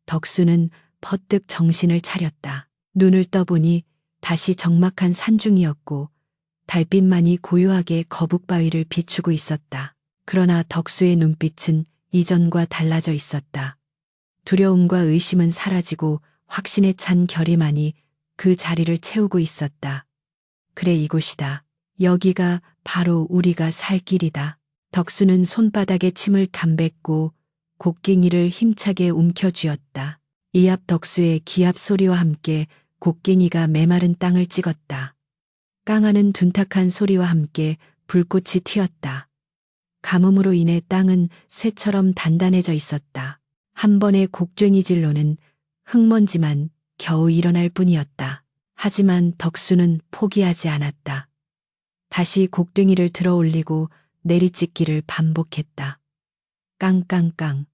덕수는 퍼뜩 정신을 차렸다. 눈을 떠보니 다시 적막한 산중이었고 달빛만이 고요하게 거북바위를 비추고 있었다. 그러나 덕수의 눈빛은 이전과 달라져 있었다. 두려움과 의심은 사라지고 확신에 찬 결의만이 그 자리를 채우고 있었다. 그래, 이곳이다. 여기가 바로 우리가 살 길이다. 덕수는 손바닥에 침을 감뱉고 곡괭이를 힘차게 움켜쥐었다. 이 앞 덕수의 기압 소리와 함께 곡괭이가 메마른 땅을 찍었다. 깡하는 둔탁한 소리와 함께 불꽃이 튀었다. 가뭄으로 인해 땅은 쇠처럼 단단해져 있었다. 한 번의 곡괭이질로는 흙먼지만 겨우 일어날 뿐이었다. 하지만 덕수는 포기하지 않았다. 다시 곡괭이를 들어 올리고 내리찍기를 반복했다. 깡깡깡.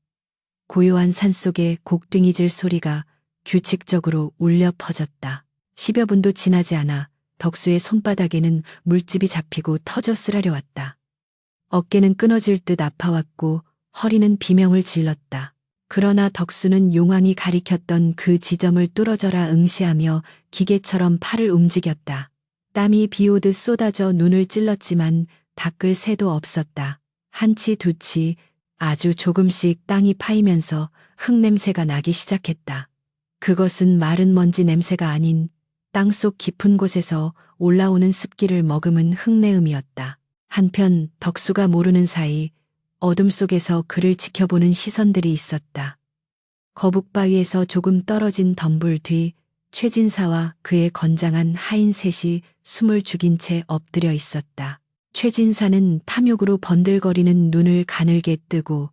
고요한 산속의 곡괭이질 소리가 규칙적으로 울려 퍼졌다. 10여 분도 지나지 않아 덕수의 손바닥에는 물집이 잡히고 터져 쓰라려왔다. 어깨는 끊어질 듯 아파왔고 허리는 비명을 질렀다. 그러나 덕수는 용왕이 가리켰던 그 지점을 뚫어져라 응시하며 기계처럼 팔을 움직였다. 땀이 비오듯 쏟아져 눈을 찔렀지만 닦을 새도 없었다. 한치 두치 아주 조금씩 땅이 파이면서 흙냄새가 나기 시작했다. 그것은 마른 먼지 냄새가 아닌 땅속 깊은 곳에서 올라오는 습기를 머금은 흙내음이었다. 한편 덕수가 모르는 사이 어둠 속에서 그를 지켜보는 시선들이 있었다. 거북바위에서 조금 떨어진 덤불 뒤 최진사와 그의 건장한 하인 셋이 숨을 죽인 채 엎드려 있었다. 최진사는 탐욕으로 번들거리는 눈을 가늘게 뜨고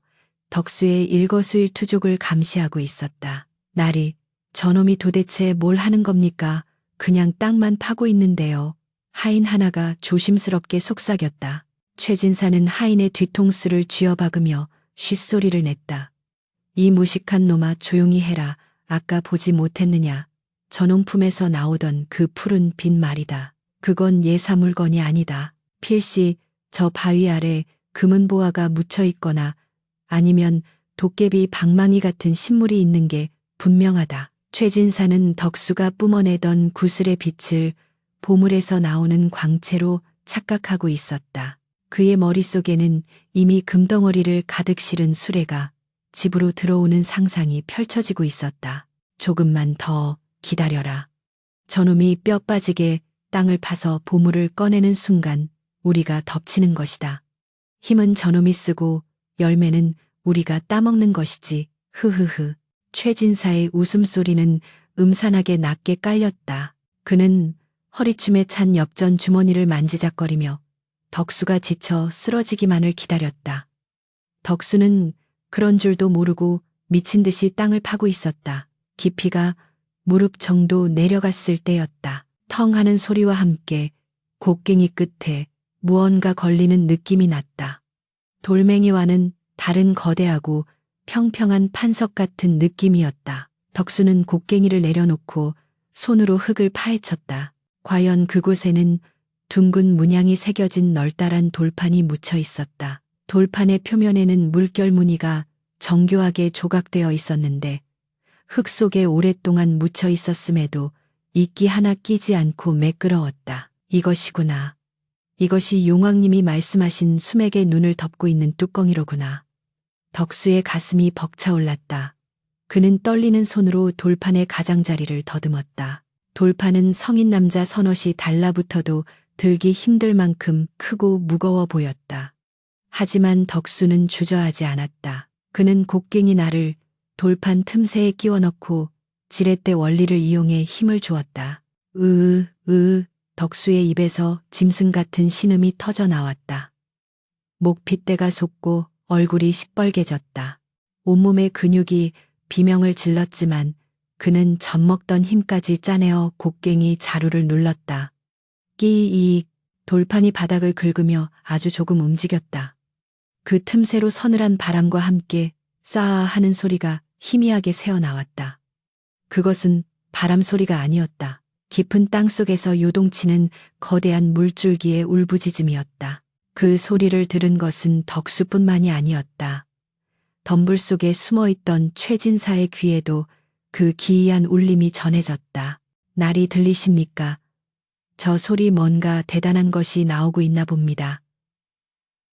덕수의 일거수일투족을 감시하고 있었다. 나리, 저놈이 도대체 뭘 하는 겁니까? 그냥 땅만 파고 있는데요. 하인 하나가 조심스럽게 속삭였다. 최진사는 하인의 뒤통수를 쥐어박으며 쉿소리를 냈다. 이 무식한 놈아, 조용히 해라. 아까 보지 못했느냐. 저놈 품에서 나오던 그 푸른 빛 말이다. 그건 예사 물건이 아니다. 필시 저 바위 아래 금은 보화가 묻혀 있거나 아니면 도깨비 방망이 같은 신물이 있는 게 분명하다. 최진사는 덕수가 뿜어내던 구슬의 빛을 보물에서 나오는 광채로 착각하고 있었다. 그의 머릿속에는 이미 금덩어리를 가득 실은 수레가 집으로 들어오는 상상이 펼쳐지고 있었다. 조금만 더 기다려라. 저놈이 뼈 빠지게 땅을 파서 보물을 꺼내는 순간 우리가 덮치는 것이다. 힘은 저놈이 쓰고 열매는 우리가 따먹는 것이지. 흐흐흐. 최진사의 웃음소리는 음산하게 낮게 깔렸다. 그는 허리춤에 찬 엽전 주머니를 만지작거리며 덕수가 지쳐 쓰러지기만을 기다렸다. 덕수는 그런 줄도 모르고 미친 듯이 땅을 파고 있었다. 깊이가 무릎 정도 내려갔을 때였다. 텅 하는 소리와 함께 곡괭이 끝에 무언가 걸리는 느낌이 났다. 돌멩이와는 다른 거대하고 평평한 판석 같은 느낌이었다. 덕수는 곡괭이를 내려놓고 손으로 흙을 파헤쳤다. 과연 그곳에는 둥근 문양이 새겨진 널따란 돌판이 묻혀 있었다. 돌판의 표면에는 물결 무늬가 정교하게 조각되어 있었는데 흙 속에 오랫동안 묻혀 있었음에도 이끼 하나 끼지 않고 매끄러웠다. 이것이구나. 이것이 용왕님이 말씀하신 수맥의 눈을 덮고 있는 뚜껑이로구나. 덕수의 가슴이 벅차올랐다. 그는 떨리는 손으로 돌판의 가장자리를 더듬었다. 돌판은 성인 남자 서넛이 달라붙어도 들기 힘들 만큼 크고 무거워 보였다. 하지만 덕수는 주저하지 않았다. 그는 곡괭이 날을 돌판 틈새에 끼워 넣고 지렛대 원리를 이용해 힘을 주었다. 덕수의 입에서 짐승 같은 신음이 터져 나왔다. 목 핏대가 솟고 얼굴이 시뻘개졌다. 온몸의 근육이 비명을 질렀지만 그는 젖먹던 힘까지 짜내어 곡괭이 자루를 눌렀다. 끼익. 돌판이 바닥을 긁으며 아주 조금 움직였다. 그 틈새로 서늘한 바람과 함께 싸아 하는 소리가 희미하게 새어나왔다. 그것은 바람 소리가 아니었다. 깊은 땅 속에서 요동치는 거대한 물줄기의 울부짖음이었다. 그 소리를 들은 것은 덕수뿐만이 아니었다. 덤불 속에 숨어있던 최진사의 귀에도 그 기이한 울림이 전해졌다. 날이 들리십니까? 저 소리 뭔가 대단한 것이 나오고 있나 봅니다.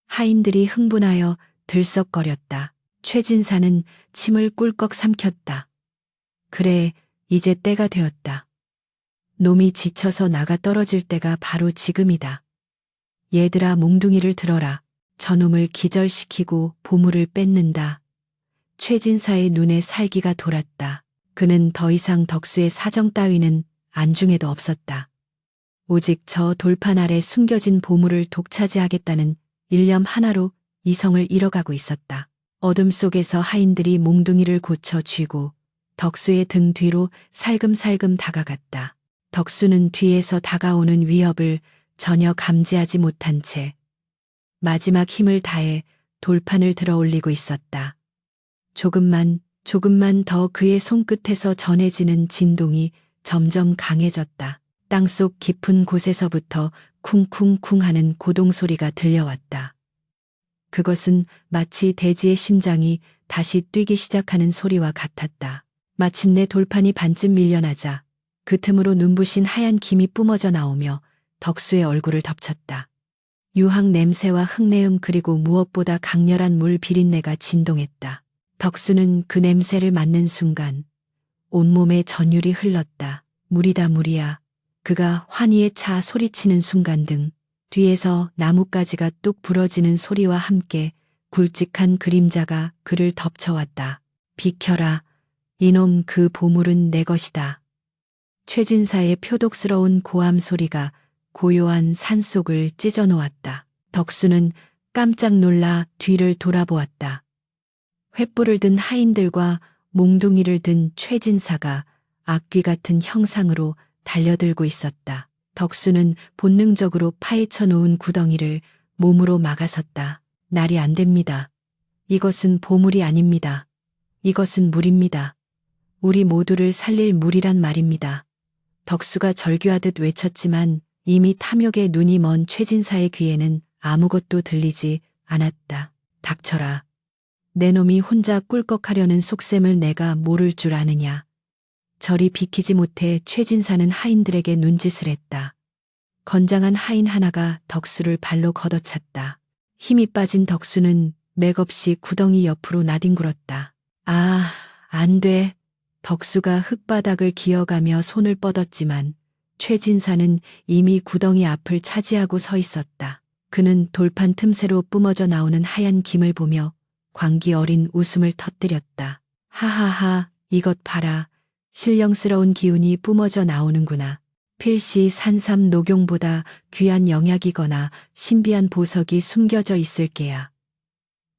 하인들이 흥분하여 들썩거렸다. 최진사는 침을 꿀꺽 삼켰다. 그래, 이제 때가 되었다. 놈이 지쳐서 나가 떨어질 때가 바로 지금이다. 얘들아 몽둥이를 들어라. 저놈을 기절시키고 보물을 뺏는다. 최진사의 눈에 살기가 돌았다. 그는 더 이상 덕수의 사정 따위는 안중에도 없었다. 오직 저 돌판 아래 숨겨진 보물을 독차지하겠다는 일념 하나로 이성을 잃어가고 있었다. 어둠 속에서 하인들이 몽둥이를 고쳐 쥐고 덕수의 등 뒤로 살금살금 다가갔다. 덕수는 뒤에서 다가오는 위협을 전혀 감지하지 못한 채 마지막 힘을 다해 돌판을 들어 올리고 있었다. 조금만 더 그의 손끝에서 전해지는 진동이 점점 강해졌다. 땅속 깊은 곳에서부터 쿵쿵쿵 하는 고동소리가 들려왔다. 그것은 마치 돼지의 심장이 다시 뛰기 시작하는 소리와 같았다. 마침내 돌판이 반쯤 밀려나자 그 틈으로 눈부신 하얀 김이 뿜어져 나오며 덕수의 얼굴을 덮쳤다. 유황 냄새와 흙내음 그리고 무엇보다 강렬한 물 비린내가 진동했다. 덕수는 그 냄새를 맡는 순간 온몸에 전율이 흘렀다. 물이다 물이야. 그가 환희에 차 소리치는 순간 등 뒤에서 나뭇가지가 뚝 부러지는 소리와 함께 굵직한 그림자가 그를 덮쳐왔다. 비켜라. 이놈 그 보물은 내 것이다. 최진사의 표독스러운 고함 소리가 고요한 산속을 찢어놓았다. 덕수는 깜짝 놀라 뒤를 돌아보았다. 횃불을 든 하인들과 몽둥이를 든 최진사가 악귀 같은 형상으로 달려들고 있었다. 덕수는 본능적으로 파헤쳐 놓은 구덩이를 몸으로 막아섰다. 날이 안 됩니다. 이것은 보물이 아닙니다. 이것은 물입니다. 우리 모두를 살릴 물이란 말입니다. 덕수가 절규하듯 외쳤지만 이미 탐욕에 눈이 먼 최진사의 귀에는 아무것도 들리지 않았다. 닥쳐라. 내 놈이 혼자 꿀꺽하려는 속셈을 내가 모를 줄 아느냐. 저리 비키지 못해 최진사는 하인들에게 눈짓을 했다. 건장한 하인 하나가 덕수를 발로 걷어찼다. 힘이 빠진 덕수는 맥없이 구덩이 옆으로 나뒹굴었다. 아, 안 돼. 덕수가 흙바닥을 기어가며 손을 뻗었지만 최진사는 이미 구덩이 앞을 차지하고 서 있었다. 그는 돌판 틈새로 뿜어져 나오는 하얀 김을 보며 광기 어린 웃음을 터뜨렸다. 하하하, 이것 봐라. 신령스러운 기운이 뿜어져 나오는구나. 필시 산삼 녹용보다 귀한 영약이거나 신비한 보석이 숨겨져 있을 게야.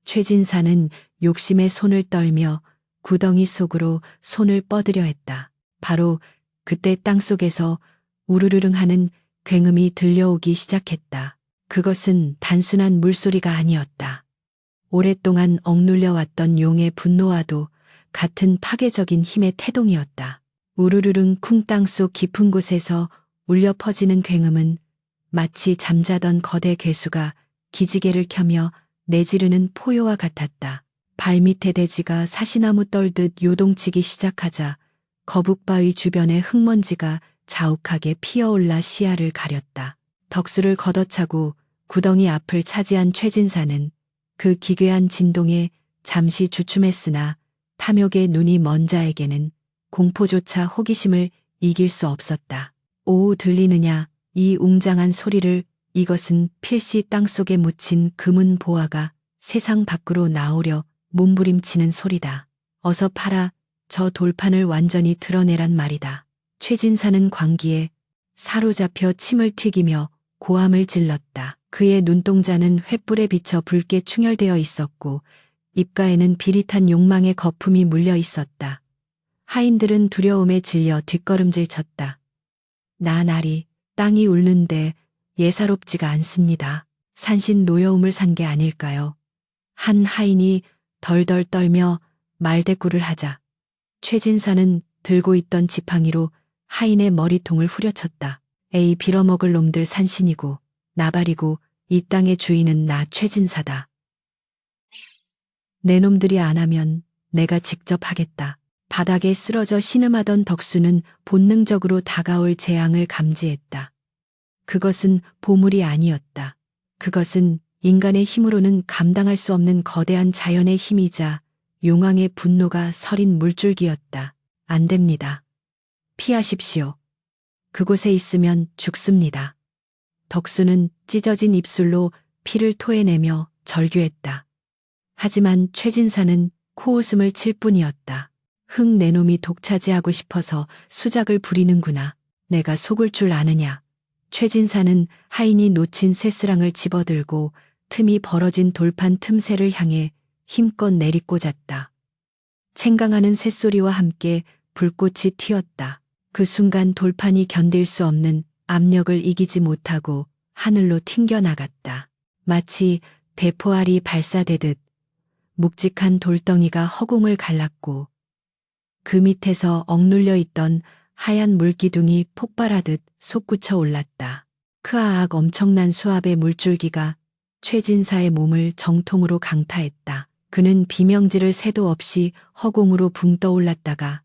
최진사는 욕심에 손을 떨며 구덩이 속으로 손을 뻗으려 했다. 바로 그때 땅속에서 우르르릉 하는 굉음이 들려오기 시작했다. 그것은 단순한 물소리가 아니었다. 오랫동안 억눌려 왔던 용의 분노와도 같은 파괴적인 힘의 태동이었다. 우르르릉 쿵 땅속 깊은 곳에서 울려 퍼지는 굉음은 마치 잠자던 거대 괴수가 기지개를 켜며 내지르는 포효와 같았다. 발밑에 돼지가 사시나무 떨듯 요동치기 시작하자 거북바위 주변의 흙먼지가 자욱하게 피어올라 시야를 가렸다. 덕수를 걷어차고 구덩이 앞을 차지한 최진사는 그 기괴한 진동에 잠시 주춤했으나 탐욕의 눈이 먼 자에게는 공포조차 호기심을 이길 수 없었다. 오, 들리느냐? 이 웅장한 소리를. 이것은 필시 땅속에 묻힌 금은 보화가 세상 밖으로 나오려 몸부림치는 소리다. 어서 팔아. 저 돌판을 완전히 드러내란 말이다. 최진사는 광기에 사로잡혀 침을 튀기며 고함을 질렀다. 그의 눈동자는 횃불에 비쳐 붉게 충혈되어 있었고 입가에는 비릿한 욕망의 거품이 물려 있었다. 하인들은 두려움에 질려 뒷걸음질 쳤다. 나날이 땅이 울는데 예사롭지가 않습니다. 산신 노여움을 산 게 아닐까요? 한 하인이 덜덜 떨며 말대꾸를 하자 최진사는 들고 있던 지팡이로 하인의 머리통을 후려쳤다. 에이, 빌어먹을 놈들, 산신이고 나발이고 이 땅의 주인은 나 최진사다. 내 놈들이 안 하면 내가 직접 하겠다. 바닥에 쓰러져 신음하던 덕수는 본능적으로 다가올 재앙을 감지했다. 그것은 보물이 아니었다. 그것은 인간의 힘으로는 감당할 수 없는 거대한 자연의 힘이자 용왕의 분노가 서린 물줄기였다. 안 됩니다. 피하십시오. 그곳에 있으면 죽습니다. 덕수는 찢어진 입술로 피를 토해내며 절규했다. 하지만 최진사는 코웃음을 칠 뿐이었다. 흑 내놈이 독차지하고 싶어서 수작을 부리는구나. 내가 속을 줄 아느냐. 최진사는 하인이 놓친 쇠스랑을 집어들고 틈이 벌어진 돌판 틈새를 향해 힘껏 내리꽂았다. 챙강하는 쇳소리와 함께 불꽃이 튀었다. 그 순간 돌판이 견딜 수 없는 압력을 이기지 못하고 하늘로 튕겨나갔다. 마치 대포알이 발사되듯 묵직한 돌덩이가 허공을 갈랐고 그 밑에서 억눌려 있던 하얀 물기둥이 폭발하듯 솟구쳐 올랐다. 크아악 엄청난 수압의 물줄기가 최진사의 몸을 정통으로 강타했다. 그는 비명지를 새도 없이 허공으로 붕 떠올랐다가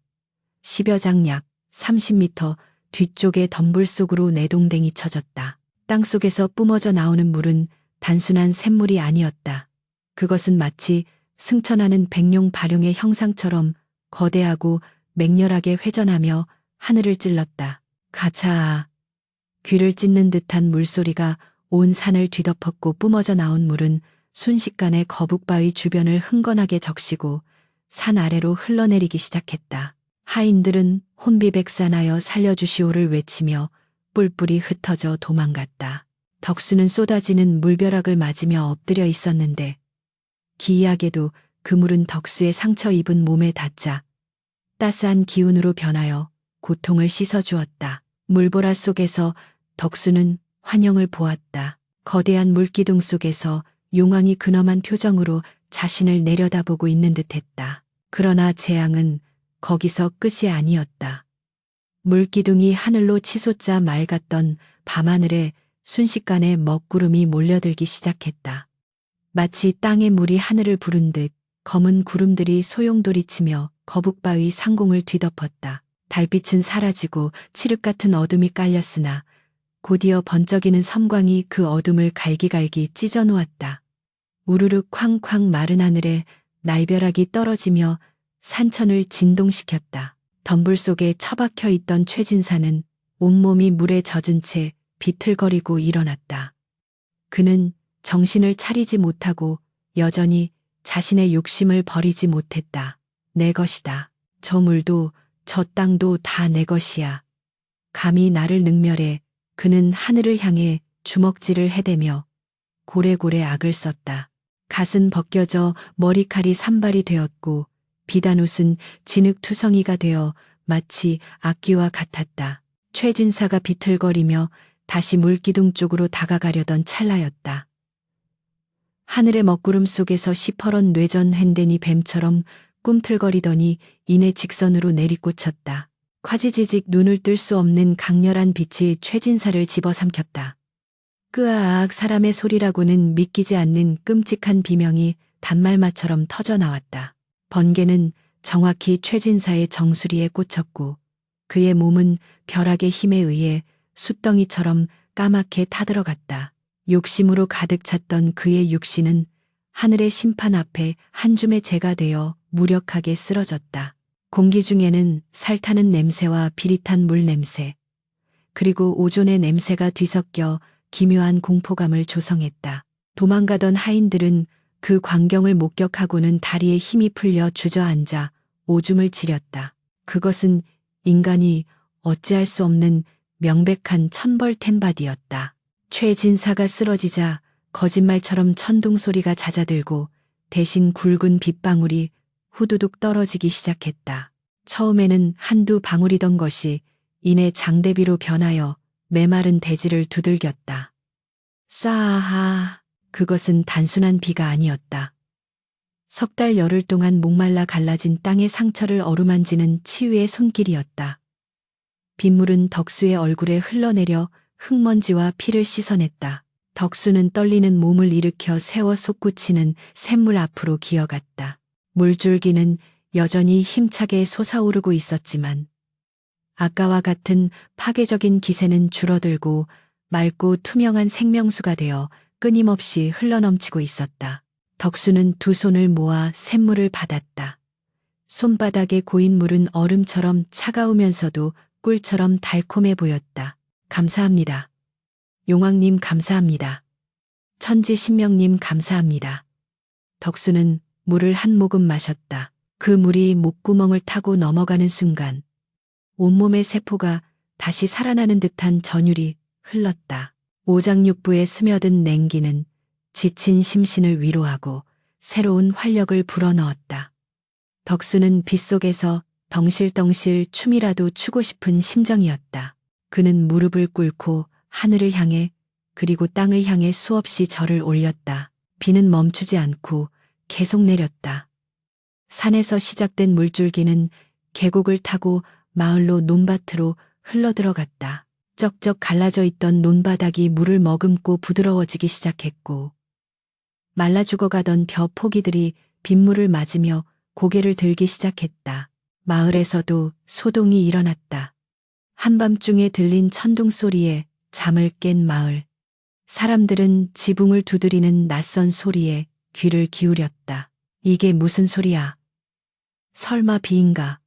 10여 장 약 30m 뒤쪽의 덤불 속으로 내동댕이 쳐졌다. 땅속에서 뿜어져 나오는 물은 단순한 샘물이 아니었다. 그것은 마치 승천하는 백룡 발룡의 형상처럼 거대하고 맹렬하게 회전하며 하늘을 찔렀다. 가차. 귀를 찢는 듯한 물소리가 온 산을 뒤덮었고 뿜어져 나온 물은 순식간에 거북바위 주변을 흥건하게 적시고 산 아래로 흘러내리기 시작했다. 하인들은 혼비백산하여 살려주시오를 외치며 뿔뿔이 흩어져 도망갔다. 덕수는 쏟아지는 물벼락을 맞으며 엎드려 있었는데 기이하게도 그 물은 덕수의 상처 입은 몸에 닿자 따스한 기운으로 변하여 고통을 씻어주었다. 물보라 속에서 덕수는 환영을 보았다. 거대한 물기둥 속에서 용왕이 근엄한 표정으로 자신을 내려다보고 있는 듯했다. 그러나 재앙은 거기서 끝이 아니었다. 물기둥이 하늘로 치솟자 맑았던 밤하늘에 순식간에 먹구름이 몰려들기 시작했다. 마치 땅의 물이 하늘을 부른 듯 검은 구름들이 소용돌이치며 거북바위 상공을 뒤덮었다. 달빛은 사라지고 칠흑 같은 어둠이 깔렸으나 곧이어 번쩍이는 섬광이 그 어둠을 갈기갈기 찢어놓았다. 우르르 쾅쾅 마른 하늘에 날벼락이 떨어지며 산천을 진동시켰다. 덤불 속에 처박혀 있던 최진사는 온몸이 물에 젖은 채 비틀거리고 일어났다. 그는 정신을 차리지 못하고 여전히 자신의 욕심을 버리지 못했다. 내 것이다. 저 물도 저 땅도 다 내 것이야. 감히 나를 능멸해. 그는 하늘을 향해 주먹질을 해대며 고래고래 악을 썼다. 갓은 벗겨져 머리칼이 산발이 되었고 비단옷은 진흙투성이가 되어 마치 악기와 같았다. 최진사가 비틀거리며 다시 물기둥 쪽으로 다가가려던 찰나였다. 하늘의 먹구름 속에서 시퍼런 뇌전 횡대니 뱀처럼 꿈틀거리더니 이내 직선으로 내리꽂혔다. 콰지지직 눈을 뜰 수 없는 강렬한 빛이 최진사를 집어삼켰다. 끄아악 사람의 소리라고는 믿기지 않는 끔찍한 비명이 단말마처럼 터져 나왔다. 번개는 정확히 최진사의 정수리에 꽂혔고 그의 몸은 벼락의 힘에 의해 숫덩이처럼 까맣게 타들어갔다. 욕심으로 가득 찼던 그의 육신은 하늘의 심판 앞에 한 줌의 재가 되어 무력하게 쓰러졌다. 공기 중에는 살타는 냄새와 비릿한 물 냄새, 그리고 오존의 냄새가 뒤섞여 기묘한 공포감을 조성했다. 도망가던 하인들은 그 광경을 목격하고는 다리에 힘이 풀려 주저앉아 오줌을 지렸다. 그것은 인간이 어찌할 수 없는 명백한 천벌템바디였다. 최진사가 쓰러지자 거짓말처럼 천둥 소리가 잦아들고 대신 굵은 빗방울이 후두둑 떨어지기 시작했다. 처음에는 한두 방울이던 것이 이내 장대비로 변하여 메마른 대지를 두들겼다. 쏴하. 그것은 단순한 비가 아니었다. 석 달 열흘 동안 목말라 갈라진 땅의 상처를 어루만지는 치유의 손길이었다. 빗물은 덕수의 얼굴에 흘러내려 흙먼지와 피를 씻어냈다. 덕수는 떨리는 몸을 일으켜 세워 솟구치는 샘물 앞으로 기어갔다. 물줄기는 여전히 힘차게 솟아오르고 있었지만 아까와 같은 파괴적인 기세는 줄어들고 맑고 투명한 생명수가 되어 끊임없이 흘러넘치고 있었다. 덕수는 두 손을 모아 샘물을 받았다. 손바닥에 고인 물은 얼음처럼 차가우면서도 꿀처럼 달콤해 보였다. 감사합니다. 용왕님 감사합니다. 천지신명님 감사합니다. 덕수는 물을 한 모금 마셨다. 그 물이 목구멍을 타고 넘어가는 순간 온몸의 세포가 다시 살아나는 듯한 전율이 흘렀다. 오장육부에 스며든 냉기는 지친 심신을 위로하고 새로운 활력을 불어넣었다. 덕수는 빗속에서 덩실덩실 춤이라도 추고 싶은 심정이었다. 그는 무릎을 꿇고 하늘을 향해 그리고 땅을 향해 수없이 절을 올렸다. 비는 멈추지 않고 계속 내렸다. 산에서 시작된 물줄기는 계곡을 타고 마을로 논밭으로 흘러들어갔다. 쩍쩍 갈라져 있던 논바닥이 물을 머금고 부드러워지기 시작했고 말라 죽어가던 벼 포기들이 빗물을 맞으며 고개를 들기 시작했다. 마을에서도 소동이 일어났다. 한밤중에 들린 천둥 소리에 잠을 깬 마을. 사람들은 지붕을 두드리는 낯선 소리에 귀를 기울였다. 이게 무슨 소리야? 설마 비인가?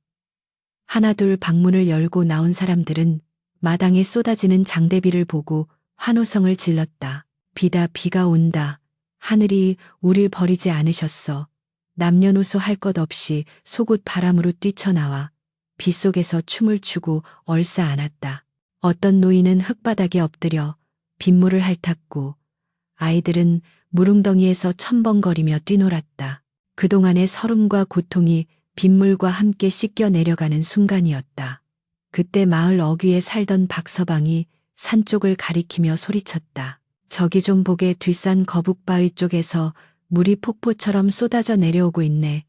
하나둘 방문을 열고 나온 사람들은 마당에 쏟아지는 장대비를 보고 환호성을 질렀다. 비다, 비가 온다. 하늘이 우릴 버리지 않으셨어. 남녀노소 할 것 없이 속옷 바람으로 뛰쳐나와 빗속에서 춤을 추고 얼싸안았다. 어떤 노인은 흙바닥에 엎드려 빗물을 핥았고 아이들은 무릉덩이에서 첨벙거리며 뛰놀았다. 그동안의 서름과 고통이 빗물과 함께 씻겨 내려가는 순간이었다. 그때 마을 어귀에 살던 박서방이 산 쪽을 가리키며 소리쳤다. 저기 좀 보게 뒷산 거북바위 쪽에서 물이 폭포처럼 쏟아져 내려오고 있네.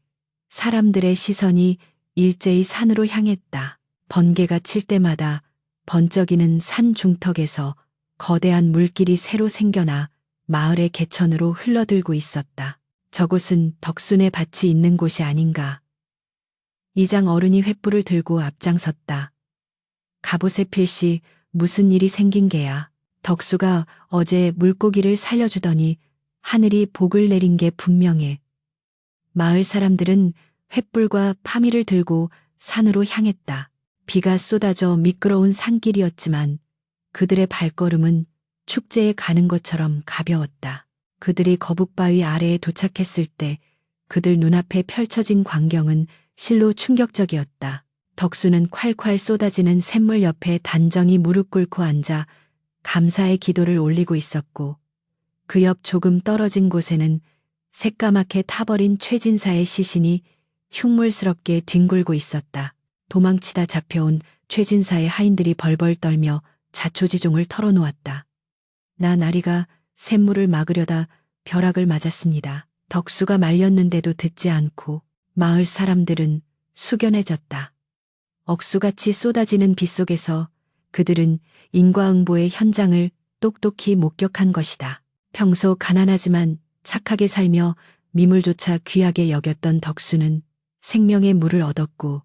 사람들의 시선이 일제히 산으로 향했다. 번개가 칠 때마다 번쩍이는 산 중턱에서 거대한 물길이 새로 생겨나 마을의 개천으로 흘러들고 있었다. 저곳은 덕순의 밭이 있는 곳이 아닌가. 이장 어른이 횃불을 들고 앞장섰다. 갑옷의 필시 무슨 일이 생긴 게야. 덕수가 어제 물고기를 살려주더니 하늘이 복을 내린 게 분명해. 마을 사람들은 횃불과 파미를 들고 산으로 향했다. 비가 쏟아져 미끄러운 산길이었지만 그들의 발걸음은 축제에 가는 것처럼 가벼웠다. 그들이 거북바위 아래에 도착했을 때 그들 눈앞에 펼쳐진 광경은 실로 충격적이었다. 덕수는 콸콸 쏟아지는 샘물 옆에 단정히 무릎 꿇고 앉아 감사의 기도를 올리고 있었고 그 옆 조금 떨어진 곳에는 새까맣게 타버린 최진사의 시신이 흉물스럽게 뒹굴고 있었다. 도망치다 잡혀온 최진사의 하인들이 벌벌 떨며 자초지종을 털어놓았다. 나 나리가 샘물을 막으려다 벼락을 맞았습니다. 덕수가 말렸는데도 듣지 않고 마을 사람들은 숙연해졌다. 억수같이 쏟아지는 빗속에서 그들은 인과응보의 현장을 똑똑히 목격한 것이다. 평소 가난하지만 착하게 살며 미물조차 귀하게 여겼던 덕수는 생명의 물을 얻었고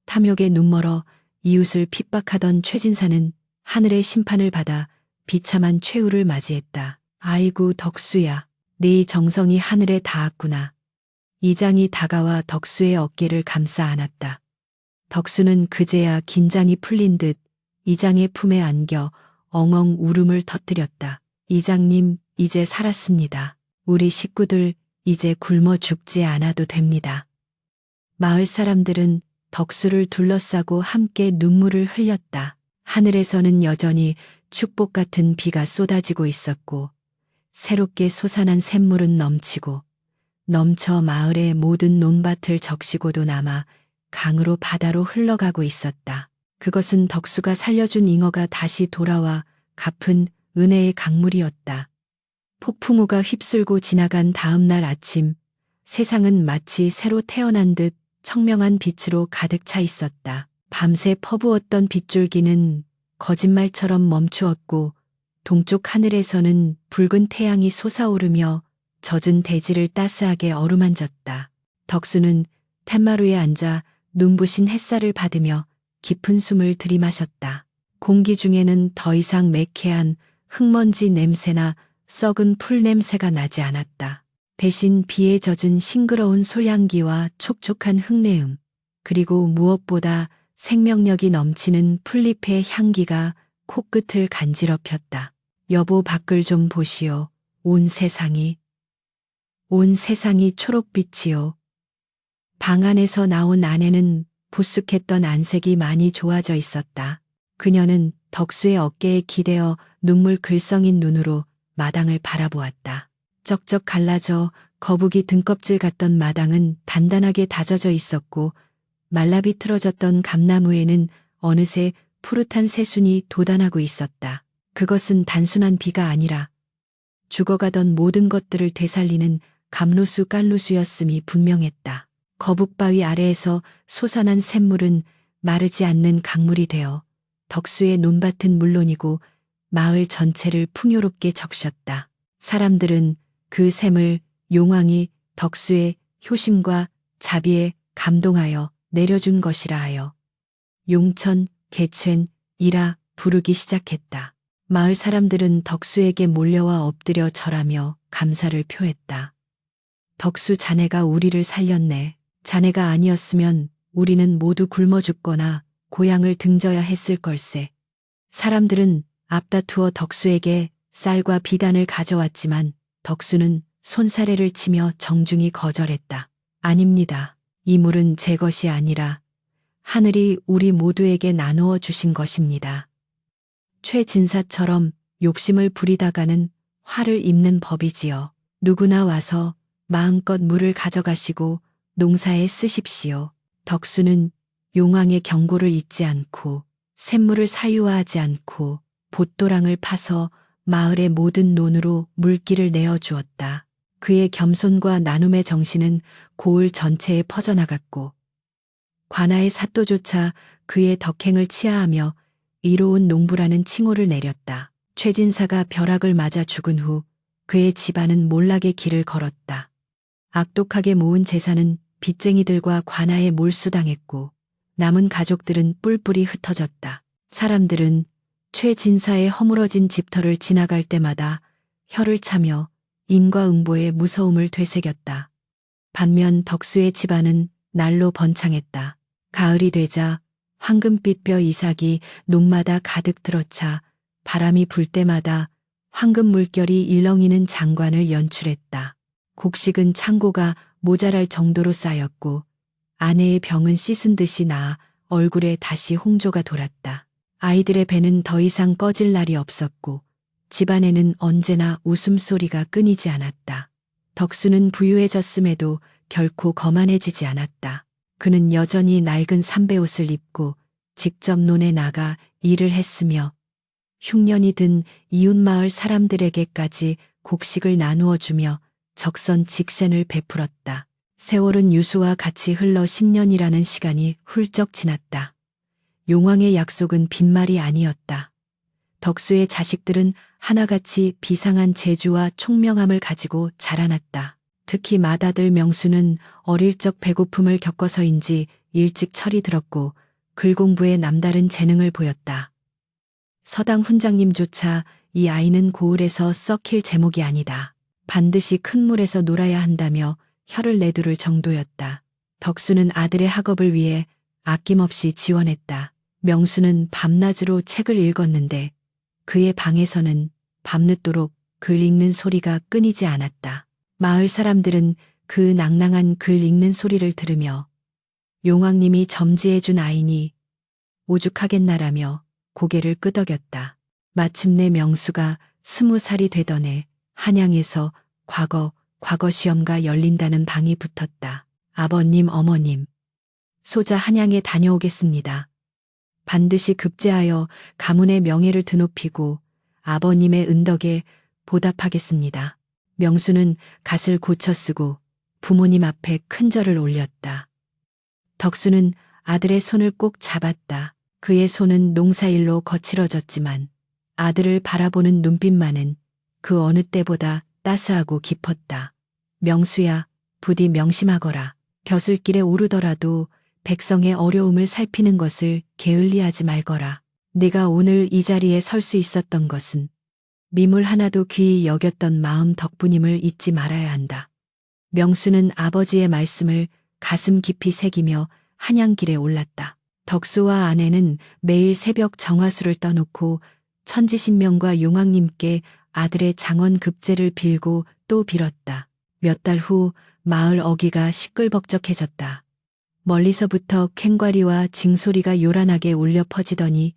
탐욕에 눈멀어 이웃을 핍박하던 최진사는 하늘의 심판을 받아 비참한 최후를 맞이했다. 아이고 덕수야, 네 정성이 하늘에 닿았구나. 이장이 다가와 덕수의 어깨를 감싸 안았다. 덕수는 그제야 긴장이 풀린 듯 이장의 품에 안겨 엉엉 울음을 터뜨렸다. 이장님, 이제 살았습니다. 우리 식구들 이제 굶어 죽지 않아도 됩니다. 마을 사람들은 덕수를 둘러싸고 함께 눈물을 흘렸다. 하늘에서는 여전히 축복 같은 비가 쏟아지고 있었고 새롭게 솟아난 샘물은 넘치고 넘쳐 마을의 모든 논밭을 적시고도 남아 강으로 바다로 흘러가고 있었다. 그것은 덕수가 살려준 잉어가 다시 돌아와 갚은 은혜의 강물이었다. 폭풍우가 휩쓸고 지나간 다음 날 아침, 세상은 마치 새로 태어난 듯 청명한 빛으로 가득 차 있었다. 밤새 퍼부었던 빗줄기는 거짓말처럼 멈추었고 동쪽 하늘에서는 붉은 태양이 솟아오르며 젖은 대지를 따스하게 어루만졌다. 덕수는 툇마루에 앉아 눈부신 햇살을 받으며 깊은 숨을 들이마셨다. 공기 중에는 더 이상 매캐한 흙먼지 냄새나 썩은 풀 냄새가 나지 않았다. 대신 비에 젖은 싱그러운 솔향기와 촉촉한 흙내음, 그리고 무엇보다 생명력이 넘치는 풀잎의 향기가 코끝을 간지럽혔다. 여보, 밖을 좀 보시오. 온 세상이 초록빛이요. 방 안에서 나온 아내는 부쓱했던 안색이 많이 좋아져 있었다. 그녀는 덕수의 어깨에 기대어 눈물 글썽인 눈으로 마당을 바라보았다. 쩍쩍 갈라져 거북이 등껍질 같던 마당은 단단하게 다져져 있었고 말라비틀어졌던 감나무에는 어느새 푸릇한 새순이 돋아나고 있었다. 그것은 단순한 비가 아니라 죽어가던 모든 것들을 되살리는 감로수 깔로수였음이 분명했다. 거북바위 아래에서 솟아난 샘물은 마르지 않는 강물이 되어 덕수의 논밭은 물론이고 마을 전체를 풍요롭게 적셨다. 사람들은 그 샘을 용왕이 덕수의 효심과 자비에 감동하여 내려준 것이라 하여 용천, 개촨, 이라 부르기 시작했다. 마을 사람들은 덕수에게 몰려와 엎드려 절하며 감사를 표했다. 덕수, 자네가 우리를 살렸네. 자네가 아니었으면 우리는 모두 굶어 죽거나 고향을 등져야 했을 걸세. 사람들은 앞다투어 덕수에게 쌀과 비단을 가져왔지만 덕수는 손사래를 치며 정중히 거절했다. 아닙니다. 이 물은 제 것이 아니라 하늘이 우리 모두에게 나누어 주신 것입니다. 최진사처럼 욕심을 부리다가는 화를 입는 법이지요. 누구나 와서 마음껏 물을 가져가시고 농사에 쓰십시오. 덕수는 용왕의 경고를 잊지 않고 샘물을 사유화하지 않고 봇도랑을 파서 마을의 모든 논으로 물기를 내어주었다. 그의 겸손과 나눔의 정신은 고을 전체에 퍼져나갔고 관아의 사또조차 그의 덕행을 치하하며 이로운 농부라는 칭호를 내렸다. 최진사가 벼락을 맞아 죽은 후 그의 집안은 몰락의 길을 걸었다. 악독하게 모은 재산은 빚쟁이들과 관아에 몰수당했고 남은 가족들은 뿔뿔이 흩어졌다. 사람들은 최진사의 허물어진 집터를 지나갈 때마다 혀를 차며 인과응보의 무서움을 되새겼다. 반면 덕수의 집안은 날로 번창했다. 가을이 되자 황금빛 벼 이삭이 농마다 가득 들어차 바람이 불 때마다 황금 물결이 일렁이는 장관을 연출했다. 곡식은 창고가 모자랄 정도로 쌓였고 아내의 병은 씻은 듯이 나아 얼굴에 다시 홍조가 돌았다. 아이들의 배는 더 이상 꺼질 날이 없었고 집안에는 언제나 웃음소리가 끊이지 않았다. 덕수는 부유해졌음에도 결코 거만해지지 않았다. 그는 여전히 낡은 삼배옷을 입고 직접 논에 나가 일을 했으며 흉년이 든 이웃마을 사람들에게까지 곡식을 나누어 주며 적선직센을 베풀었다. 세월은 유수와 같이 흘러 10년이라는 시간이 훌쩍 지났다. 용왕의 약속은 빈말이 아니었다. 덕수의 자식들은 하나같이 비상한 재주와 총명함을 가지고 자라났다. 특히 맏아들 명수는 어릴 적 배고픔을 겪어서인지 일찍 철이 들었고 글 공부에 남다른 재능을 보였다. 서당 훈장님조차 이 아이는 고을에서 썩힐 제목이 아니다. 반드시 큰 물에서 놀아야 한다며 혀를 내두를 정도였다. 덕수는 아들의 학업을 위해 아낌없이 지원했다. 명수는 밤낮으로 책을 읽었는데 그의 방에서는 밤늦도록 글 읽는 소리가 끊이지 않았다. 마을 사람들은 그 낭낭한 글 읽는 소리를 들으며 용왕님이 점지해준 아이니 오죽하겠나라며 고개를 끄덕였다. 마침내 명수가 20살이 되던 해 한양에서 과거 시험가 열린다는 방이 붙었다. 아버님, 어머님, 소자 한양에 다녀오겠습니다. 반드시 급제하여 가문의 명예를 드높이고 아버님의 은덕에 보답하겠습니다. 명수는 갓을 고쳐 쓰고 부모님 앞에 큰 절을 올렸다. 덕수는 아들의 손을 꼭 잡았다. 그의 손은 농사일로 거칠어졌지만 아들을 바라보는 눈빛만은 그 어느 때보다 따스하고 깊었다. 명수야, 부디 명심하거라. 벼슬길에 오르더라도 백성의 어려움을 살피는 것을 게을리하지 말거라. 네가 오늘 이 자리에 설 수 있었던 것은 미물 하나도 귀히 여겼던 마음 덕분임을 잊지 말아야 한다. 명수는 아버지의 말씀을 가슴 깊이 새기며 한양길에 올랐다. 덕수와 아내는 매일 새벽 정화수를 떠놓고 천지신명과 용왕님께 아들의 장원 급제를 빌고 또 빌었다. 몇 달 후 마을 어귀가 시끌벅적해졌다. 멀리서부터 캥과리와 징소리가 요란하게 울려 퍼지더니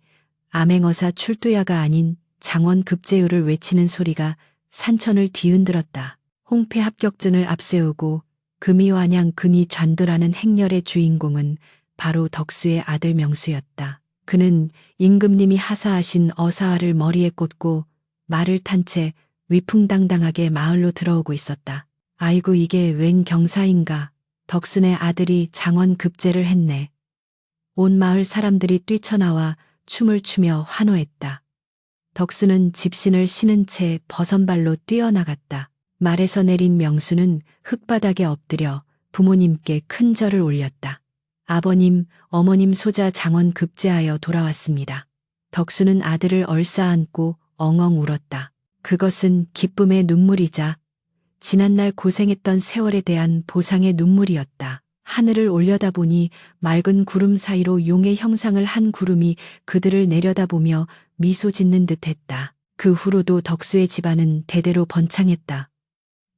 암행어사 출두야가 아닌 장원 급제요를 외치는 소리가 산천을 뒤흔들었다. 홍패 합격전을 앞세우고 금이완양 근이 좌도라는 행렬의 주인공은 바로 덕수의 아들 명수였다. 그는 임금님이 하사하신 어사화를 머리에 꽂고 말을 탄 채 위풍당당하게 마을로 들어오고 있었다. 아이고 이게 웬 경사인가. 덕순의 아들이 장원 급제를 했네. 온 마을 사람들이 뛰쳐나와 춤을 추며 환호했다. 덕수는 집신을 신은 채 버선발로 뛰어나갔다. 말에서 내린 명수는 흙바닥에 엎드려 부모님께 큰 절을 올렸다. 아버님, 어머님 소자 장원 급제하여 돌아왔습니다. 덕수는 아들을 얼싸안고 엉엉 울었다. 그것은 기쁨의 눈물이자 지난날 고생했던 세월에 대한 보상의 눈물이었다. 하늘을 올려다보니 맑은 구름 사이로 용의 형상을 한 구름이 그들을 내려다보며 미소 짓는 듯했다. 그 후로도 덕수의 집안은 대대로 번창했다.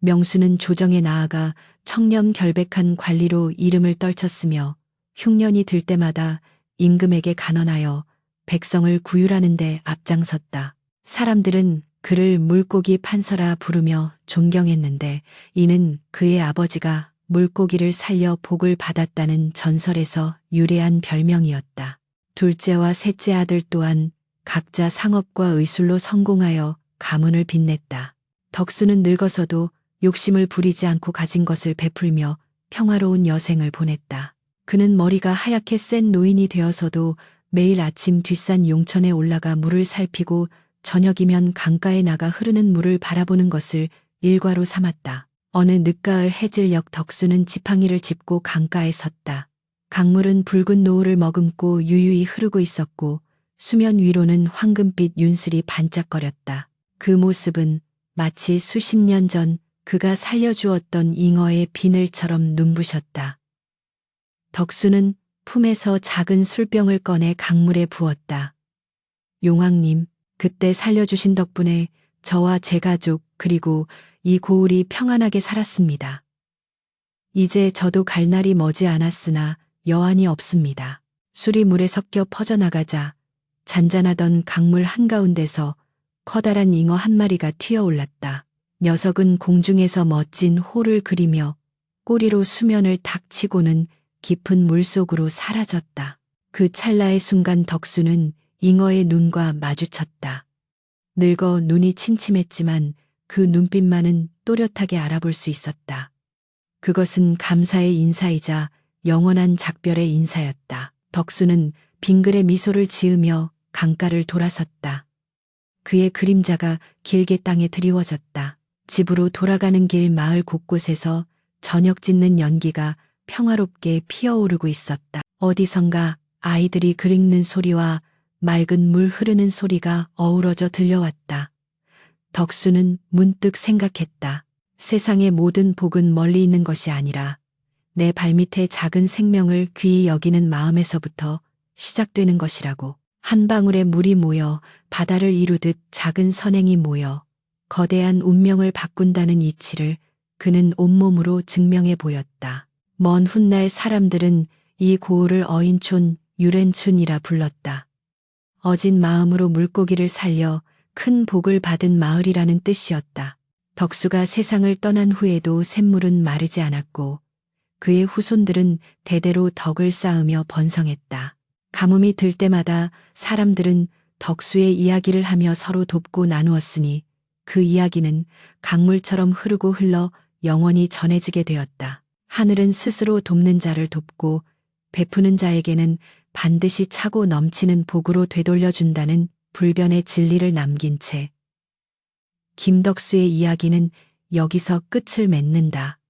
명수는 조정에 나아가 청렴 결백한 관리로 이름을 떨쳤으며 흉년이 들 때마다 임금에게 간언하여 백성을 구휼하는 데 앞장섰다. 사람들은 그를 물고기 판서라 부르며 존경했는데 이는 그의 아버지가 물고기를 살려 복을 받았다는 전설에서 유래한 별명이었다. 둘째와 셋째 아들 또한 각자 상업과 의술로 성공하여 가문을 빛냈다. 덕수는 늙어서도 욕심을 부리지 않고 가진 것을 베풀며 평화로운 여생을 보냈다. 그는 머리가 하얗게 센 노인이 되어서도 매일 아침 뒷산 용천에 올라가 물을 살피고 저녁이면 강가에 나가 흐르는 물을 바라보는 것을 일과로 삼았다. 어느 늦가을 해질녘 덕수는 지팡이를 짚고 강가에 섰다. 강물은 붉은 노을을 머금고 유유히 흐르고 있었고 수면 위로는 황금빛 윤슬이 반짝거렸다. 그 모습은 마치 수십 년 전 그가 살려주었던 잉어의 비늘처럼 눈부셨다. 덕수는 품에서 작은 술병을 꺼내 강물에 부었다. 용왕님, 그때 살려주신 덕분에 저와 제 가족 그리고 이 고을이 평안하게 살았습니다. 이제 저도 갈 날이 머지 않았으나 여한이 없습니다. 술이 물에 섞여 퍼져나가자 잔잔하던 강물 한가운데서 커다란 잉어 한 마리가 튀어올랐다. 녀석은 공중에서 멋진 호를 그리며 꼬리로 수면을 탁 치고는 깊은 물속으로 사라졌다. 그 찰나의 순간 덕수는 잉어의 눈과 마주쳤다. 늙어 눈이 침침했지만 그 눈빛만은 또렷하게 알아볼 수 있었다. 그것은 감사의 인사이자 영원한 작별의 인사였다. 덕수는 빙글에 미소를 지으며 강가를 돌아섰다. 그의 그림자가 길게 땅에 드리워졌다. 집으로 돌아가는 길 마을 곳곳에서 저녁 짓는 연기가 평화롭게 피어오르고 있었다. 어디선가 아이들이 글 읽는 소리와 맑은 물 흐르는 소리가 어우러져 들려왔다. 덕수는 문득 생각했다. 세상의 모든 복은 멀리 있는 것이 아니라 내 발밑에 작은 생명을 귀히 여기는 마음에서부터 시작되는 것이라고. 한 방울의 물이 모여 바다를 이루듯 작은 선행이 모여 거대한 운명을 바꾼다는 이치를 그는 온몸으로 증명해 보였다. 먼 훗날 사람들은 이 고을을 어인촌 유렌촌이라 불렀다. 어진 마음으로 물고기를 살려 큰 복을 받은 마을이라는 뜻이었다. 덕수가 세상을 떠난 후에도 샘물은 마르지 않았고 그의 후손들은 대대로 덕을 쌓으며 번성했다. 가뭄이 들 때마다 사람들은 덕수의 이야기를 하며 서로 돕고 나누었으니 그 이야기는 강물처럼 흐르고 흘러 영원히 전해지게 되었다. 하늘은 스스로 돕는 자를 돕고 베푸는 자에게는 반드시 차고 넘치는 복으로 되돌려준다는 불변의 진리를 남긴 채 김덕수의 이야기는 여기서 끝을 맺는다.